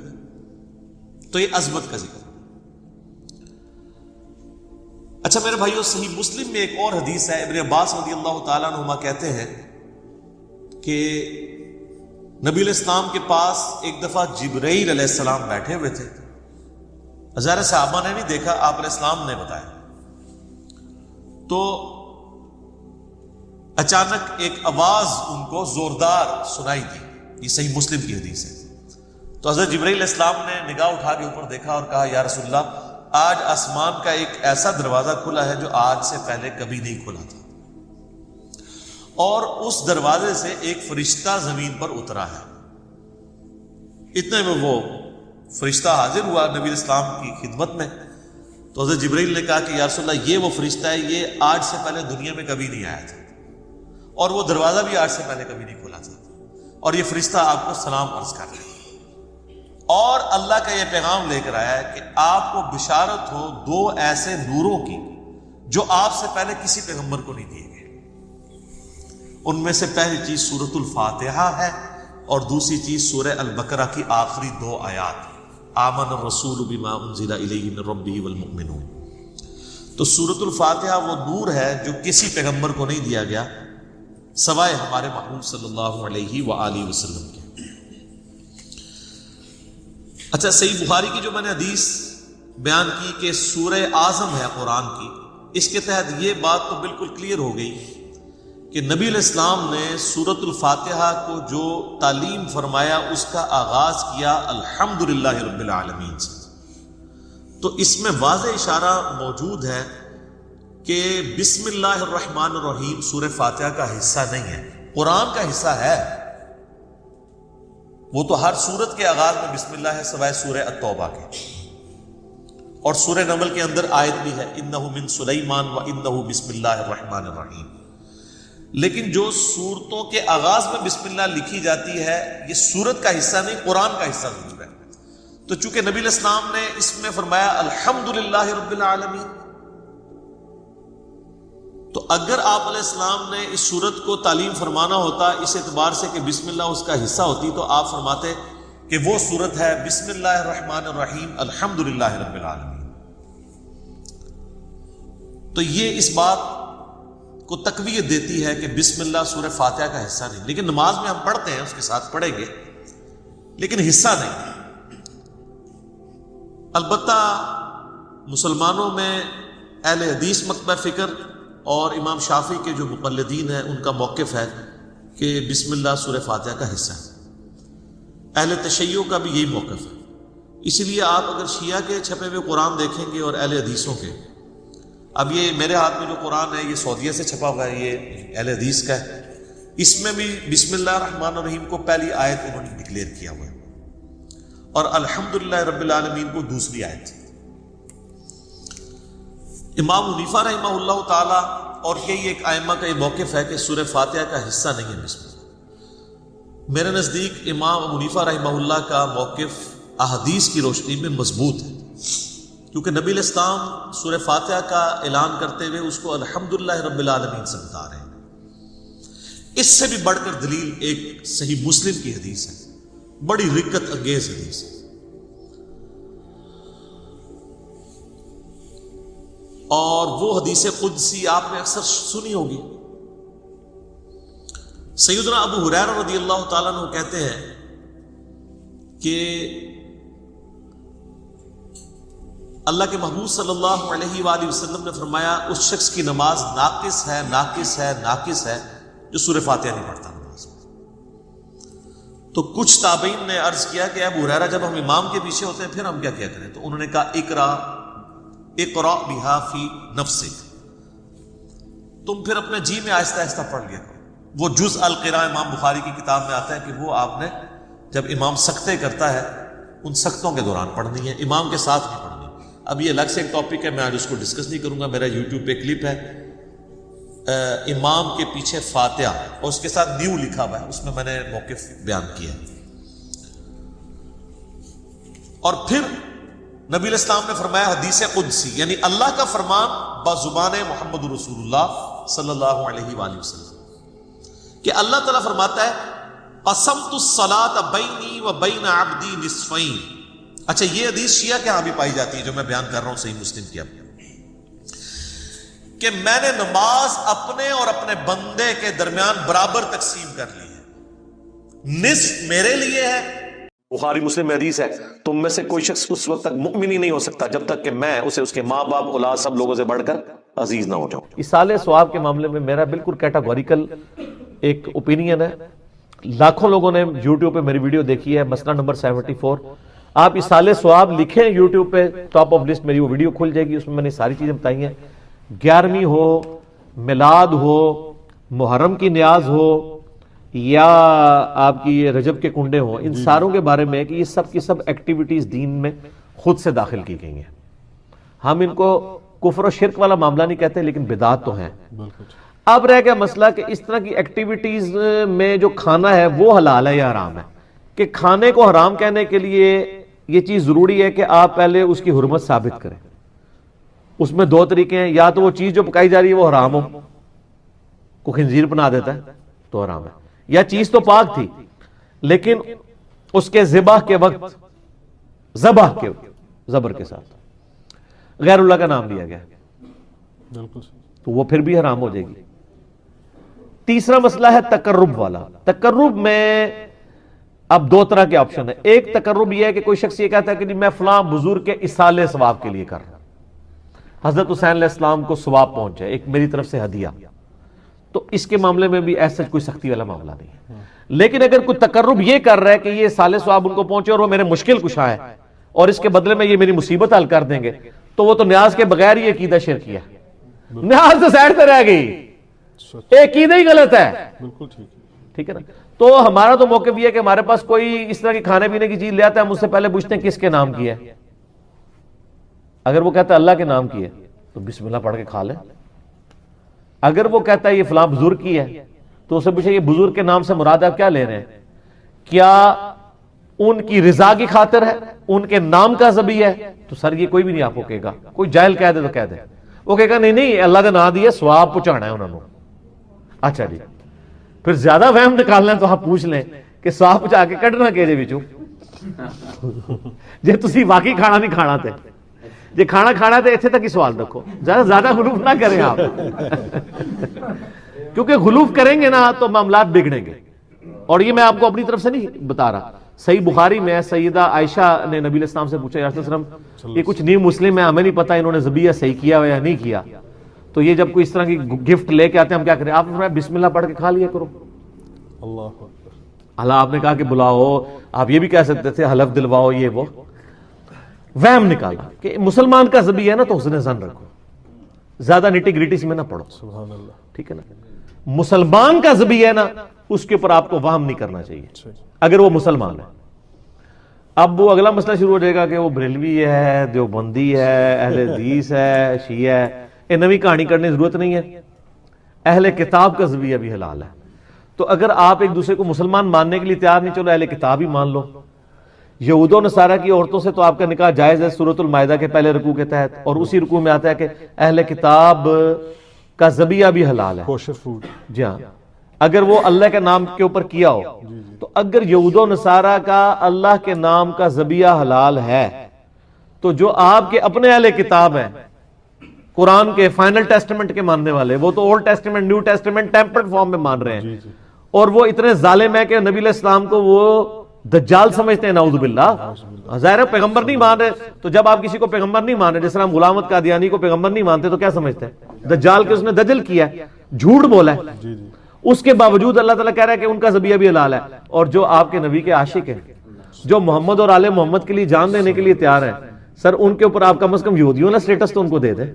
تو یہ عظمت کا ذکر. اچھا میرے بھائیو، صحیح مسلم میں ایک اور حدیث ہے. ابن عباس رضی اللہ تعالیٰ عنہما کہتے ہیں کہ نبی علیہ السلام کے پاس ایک دفعہ جبرائیل علیہ السلام بیٹھے ہوئے تھے. ہزار صحابہ نے نہیں دیکھا، آپ علیہ السلام نے بتایا. تو اچانک ایک آواز ان کو زوردار سنائی دی. یہ صحیح مسلم کی حدیث ہے. تو حضرت جبرائیل علیہ السلام نے نگاہ اٹھا کے اوپر دیکھا اور کہا یا رسول اللہ، آج آسمان کا ایک ایسا دروازہ کھلا ہے جو آج سے پہلے کبھی نہیں کھلا تھا، اور اس دروازے سے ایک فرشتہ زمین پر اترا ہے. اتنے میں وہ فرشتہ حاضر ہوا نبی علیہ السلام کی خدمت میں. تو حضرت جبرائیل نے کہا کہ یا رسول اللہ، یہ وہ فرشتہ ہے، یہ آج سے پہلے دنیا میں کبھی نہیں آیا تھا، اور وہ دروازہ بھی آج سے پہلے کبھی نہیں کھلا تھا، اور یہ فرشتہ آپ کو سلام عرض کر رہا ہے، اور اللہ کا یہ پیغام لے کر آیا ہے کہ آپ کو بشارت ہو 2 ایسے نوروں کی جو آپ سے پہلے کسی پیغمبر کو نہیں دیے گئے. ان میں سے پہلی چیز سورۃ الفاتحہ ہے، اور دوسری چیز سورہ البقرہ کی آخری 2 آیات آمن الرسول بما انزل الیہ من ربہ والمؤمنون. تو سورۃ الفاتحہ وہ نور ہے جو کسی پیغمبر کو نہیں دیا گیا سوائے ہمارے محبوب صلی اللہ علیہ وآلہ وسلم کے. اچھا، صحیح بخاری کی جو میں نے حدیث بیان کی کہ سورہ اعظم ہے قرآن کی، اس کے تحت یہ بات تو بالکل کلیئر ہو گئی کہ نبی علیہ السلام نے سورۃ الفاتحہ کو جو تعلیم فرمایا اس کا آغاز کیا الحمدللہ رب العالمین سے. تو اس میں واضح اشارہ موجود ہے کہ بسم اللہ الرحمن الرحیم سورہ فاتحہ کا حصہ نہیں ہے، قرآن کا حصہ ہے. وہ تو ہر سورت کے آغاز میں بسم اللہ ہے سوائے سورہ التوبہ کے، اور سورہ نمل کے اندر آیت بھی ہے انہ من سلیمان و انہ بسم اللہ الرحمن الرحیم. لیکن جو صورتوں کے آغاز میں بسم اللہ لکھی جاتی ہے یہ سورت کا حصہ نہیں، قرآن کا حصہ ضرور ہے. تو چونکہ نبی علیہ السلام نے اس میں فرمایا الحمدللہ رب العالمین، تو اگر آپ علیہ السلام نے اس سورت کو تعلیم فرمانا ہوتا اس اعتبار سے کہ بسم اللہ اس کا حصہ ہوتی، تو آپ فرماتے کہ وہ سورت ہے بسم اللہ الرحمن الرحیم الحمدللہ رب العالمین. تو یہ اس بات کو تقویت دیتی ہے کہ بسم اللہ سورہ فاتحہ کا حصہ نہیں. لیکن نماز میں ہم پڑھتے ہیں، اس کے ساتھ پڑھیں گے، لیکن حصہ نہیں. البتہ مسلمانوں میں اہل حدیث مکتبہ فکر اور امام شافعی کے جو مقلدین ہیں ان کا موقف ہے کہ بسم اللہ سورہ فاتحہ کا حصہ ہے. اہل تشیع کا بھی یہی موقف ہے. اسی لیے آپ اگر شیعہ کے چھپے ہوئے قرآن دیکھیں گے اور اہل حدیثوں کے، اب یہ میرے ہاتھ میں جو قرآن ہے یہ سعودیہ سے چھپا ہوا ہے، یہ اہل حدیث کا ہے. اس میں بھی بسم اللہ الرحمن الرحیم کو پہلی آیت انہوں نے ڈکلیئر کیا ہوا ہے اور الحمدللہ رب العالمین کو دوسری آیت. امام حنیفہ رحمہ اللہ تعالی اور یہی ایک ائمہ کا یہ موقف ہے کہ سورہ فاتحہ کا حصہ نہیں ہے بسم اللہ. میرے نزدیک امام حنیفہ رحمہ اللہ کا موقف احادیث کی روشنی میں مضبوط ہے، کیونکہ نبی علیہ السلام سورہ فاتحہ کا اعلان کرتے ہوئے اس کو الحمدللہ رب العالمین سے بتا رہے ہیں. اس سے بھی بڑھ کر دلیل ایک صحیح مسلم کی حدیث ہے، بڑی رکت انگیز حدیث ہے، اور وہ حدیث قدسی آپ نے اکثر سنی ہوگی. سیدنا ابو ہریرہ رضی اللہ تعالیٰ عنہ کہتے ہیں کہ اللہ کے محبوب صلی اللہ علیہ وآلہ وسلم نے فرمایا اس شخص کی نماز ناقص ہے ناقص ہے ناقص ہے جو سورہ فاتحہ نہیں پڑھتا نماز میں. تو کچھ تابعین نے عرض کیا کہ ابو ہریرہ جب ہم امام کے پیچھے ہوتے ہیں پھر ہم کیا کریں؟ تو انہوں نے کہا اقرا بہا فی نفسک، تم پھر اپنے جی میں آہستہ آہستہ پڑھ لیا کرو. وہ جز القراء امام بخاری کی کتاب میں آتا ہے کہ وہ آپ نے جب امام سکتے کرتا ہے ان سکتوں کے دوران پڑھنی ہے، امام کے ساتھ نہیں پڑھنی. اب یہ الگ سے ایک ٹاپک ہے، میں آج اس کو ڈسکس نہیں کروں گا. میرا یوٹیوب پہ کلپ ہے امام کے پیچھے فاتحہ اور اس کے ساتھ نیو لکھا ہوا ہے، اس میں نے موقف بیان کیا. اور پھر نبی علیہ السلام نے فرمایا حدیث قدسی، یعنی اللہ کا فرمان بزبان محمد رسول اللہ صلی اللہ علیہ وآلہ وسلم، کہ اللہ تعالیٰ فرماتا ہے قسمت الصلاۃ بینی و بین عبدی نصفین. اچھا یہ حدیث شیعہ کے ہاں بھی پائی جاتی ہے جو میں بیان کر رہا ہوں صحیح مسلم کی، اب کہ میں نے نماز اپنے اور اپنے بندے کے درمیان برابر تقسیم کر لی ہے، نصف میرے لیے ہے.
بخاری مسلم میں حدیث ہے تم میں سے کوئی شخص اس وقت تک مؤمن ہی نہیں ہو سکتا جب تک کہ میں اسے اس کے ماں باپ اولاد سب لوگوں سے بڑھ کر عزیز نہ ہو جاؤں.
اصالہ ثواب کے معاملے میں میرا بالکل کیٹاگوریکل ایک اوپینین ہے. لاکھوں لوگوں نے یوٹیوب پہ میری ویڈیو دیکھی ہے، مسئلہ نمبر 74. آپ اصالہ ثواب لکھیں یوٹیوب پہ، ٹاپ آف لسٹ میری وہ ویڈیو کھل جائے گی، اس میں میں نے ساری چیزیں بتائی ہیں. 11ویں ہو، میلاد ہو، محرم کی نیاز ہو، یا آپ کی یہ رجب کے کنڈے ہوں، ان ساروں کے بارے میں کہ یہ سب کی سب ایکٹیویٹیز دین میں خود سے داخل کی گئی ہیں. ہم ان کو کفر و شرک والا معاملہ نہیں کہتے، لیکن بدعات تو ہیں. اب رہ گیا مسئلہ کہ اس طرح کی ایکٹیویٹیز میں جو کھانا ہے وہ حلال ہے یا حرام ہے. کہ کھانے کو حرام کہنے کے لیے یہ چیز ضروری ہے کہ آپ پہلے اس کی حرمت ثابت کریں. اس میں دو طریقے ہیں، یا تو وہ چیز جو پکائی جا رہی ہے وہ حرام ہو، کو خنزیر بنا دیتا ہے تو حرام ہے، یا چیز تو پاک تھی لیکن اس کے ذبح کے وقت ذبح کے زبر کے ساتھ غیر اللہ کا نام لیا گیا تو وہ پھر بھی حرام ہو جائے گی. تیسرا مسئلہ ہے تقرب والا. تقرب میں اب دو طرح کے آپشن ہیں. ایک تقرب یہ ہے کہ کوئی شخص یہ کہتا ہے کہ میں فلاں بزرگ کے اصالے ثواب کے لیے کر رہا ہوں، حضرت حسین علیہ السلام کو ثواب پہنچ جائے، ایک میری طرف سے ہدیہ. تو اس کے معاملے میں بھی ایسا کوئی سختی والا معاملہ نہیں ہے. لیکن اگر کوئی تقرب یہ کر رہا ہے کہ یہ صالح ثواب ان کو پہنچے اور وہ میرے مشکل کشا ہے اور اس کے بدلے میں یہ میری مصیبت حل کر دیں گے, تو وہ تو نیاز کے بغیر ہی عقیدہ شرک کیا, نیاز تو سائڈ پہ رہ گئی, عقیدہ ہی غلط ہے.
بالکل
ٹھیک ہے نا. تو ہمارا تو موقف یہ ہے کہ ہمارے پاس کوئی اس طرح کی کھانے پینے کی چیز لے آتا ہے, ہم اس سے پہلے پوچھتے ہیں کس کے نام کی ہے. اگر وہ کہتا ہے اللہ کے نام کی ہے تو بسم اللہ پڑھ کے کھا لیں. اگر وہ کہتا ہے یہ فلاں بزرگ کی ہے تو اسے پوچھے یہ بزرگ کے نام سے مراد آپ کیا لے رہے ہیں, کیا ان کی رضا کی خاطر ہے, ان کے نام کا ذبیح ہے؟ تو سر یہ کوئی بھی نہیں آپ کو کہے گا, کوئی جاہل کہہ دے تو کہہ دے, وہ کہے گا نہیں نہیں اللہ کا نام دیا ثواب پہنچانا ہے انہوں نے. اچھا جی, پھر زیادہ وہم نکالنا ہے تو آپ پوچھ لیں کہ ثواب پہنچا کے کڈنا کہ جے وچوں جے تسی واقعی کھانا نہیں کھانا تے, جے کھانا کھانا تے ایتھے تک ہی سوال رکھو, زیادہ غلوف نہ کریں آپ کیونکہ غلوف کریں گے نا تو معاملات بگڑیں گے. اور یہ میں آپ کو اپنی طرف سے نہیں بتا رہا, صحیح بخاری میں سیدہ عائشہ نے نبی علیہ السلام سے پوچھا یا رسول اللہ علیہ وسلم یہ کچھ نیو مسلم ہے, ہمیں نہیں پتا انہوں نے ذبیحہ صحیح کیا یا نہیں کیا, تو یہ جب کوئی اس طرح کی گفٹ لے کے آتے ہیں ہم کیا کریں؟ آپ نے بسم اللہ پڑھ کے کھا لیا کرو.
اللہ اکبر.
اللہ آپ نے کہا کہ بلاؤ, آپ یہ بھی کہہ سکتے تھے حلف دلواؤ, یہ وہ وہم نکالا کہ مسلمان کا ذبیحہ ہے نا تو حسن ظن رکھو, زیادہ نٹی گریٹی میں نہ پڑھو.
سبحان اللہ.
ٹھیک ہے نا. مسلمان کا ذبیحہ ہے نا اس کے اوپر آپ کو وہم نہیں کرنا چاہیے اگر وہ مسلمان ہے. اب وہ اگلا مسئلہ شروع ہو جائے گا کہ وہ بریلوی ہے, دیوبندی ہے, اہل حدیث ہے, شیعہ ہے, یہ نئی کہانی کرنے کی ضرورت نہیں ہے. اہل کتاب کا ذبیحہ بھی حلال ہے. تو اگر آپ ایک دوسرے کو مسلمان ماننے کے لیے تیار نہیں, چلو اہل کتاب ہی مان لو. یہود و نصارہ کی عورتوں سے تو آپ کا نکاح جائز ہے سورۃ المائدہ کے پہلے رکوع کے تحت, اور اسی رکوع میں آتا ہے کہ اہل کتاب کا ذبیحہ بھی حلال ہے.
کوشر فوڈ.
جی ہاں, اگر وہ اللہ کے نام کے اوپر کیا ہو. تو اگر یہود و نصارہ کا اللہ کے نام کا ذبیحہ حلال ہے تو جو آپ کے اپنے اہل کتاب ہیں قرآن کے فائنل ٹیسٹمنٹ کے ماننے والے, وہ تو old testament new testament tempered form میں مان رہے ہیں, اور وہ اتنے ظالم ہیں کہ نبی علیہ السلام کو وہ دجال سمجھتے ہیں. نعوذ باللہ. ظاہر پیغمبر نہیں مان رہے, تو جب آپ کسی کو پیغمبر نہیں مان رہے, جس طرح ہم غلامت قادیانی کو پیغمبر نہیں مانتے تو کیا سمجھتے ہیں؟ دجال کے اس نے دجل کیا ہے, جھوٹ بولا ہے. اس کے باوجود اللہ تعالیٰ کہہ رہا ہے کہ ان کا ذبیحہ بھی حلال ہے. اور جو آپ کے نبی کے عاشق ہیں, جو محمد اور آل محمد کے لیے جان دینے کے لیے تیار ہیں, سر ان کے اوپر آپ کم از کم یہودیوں نے سٹیٹس تو ان کو دے دیں.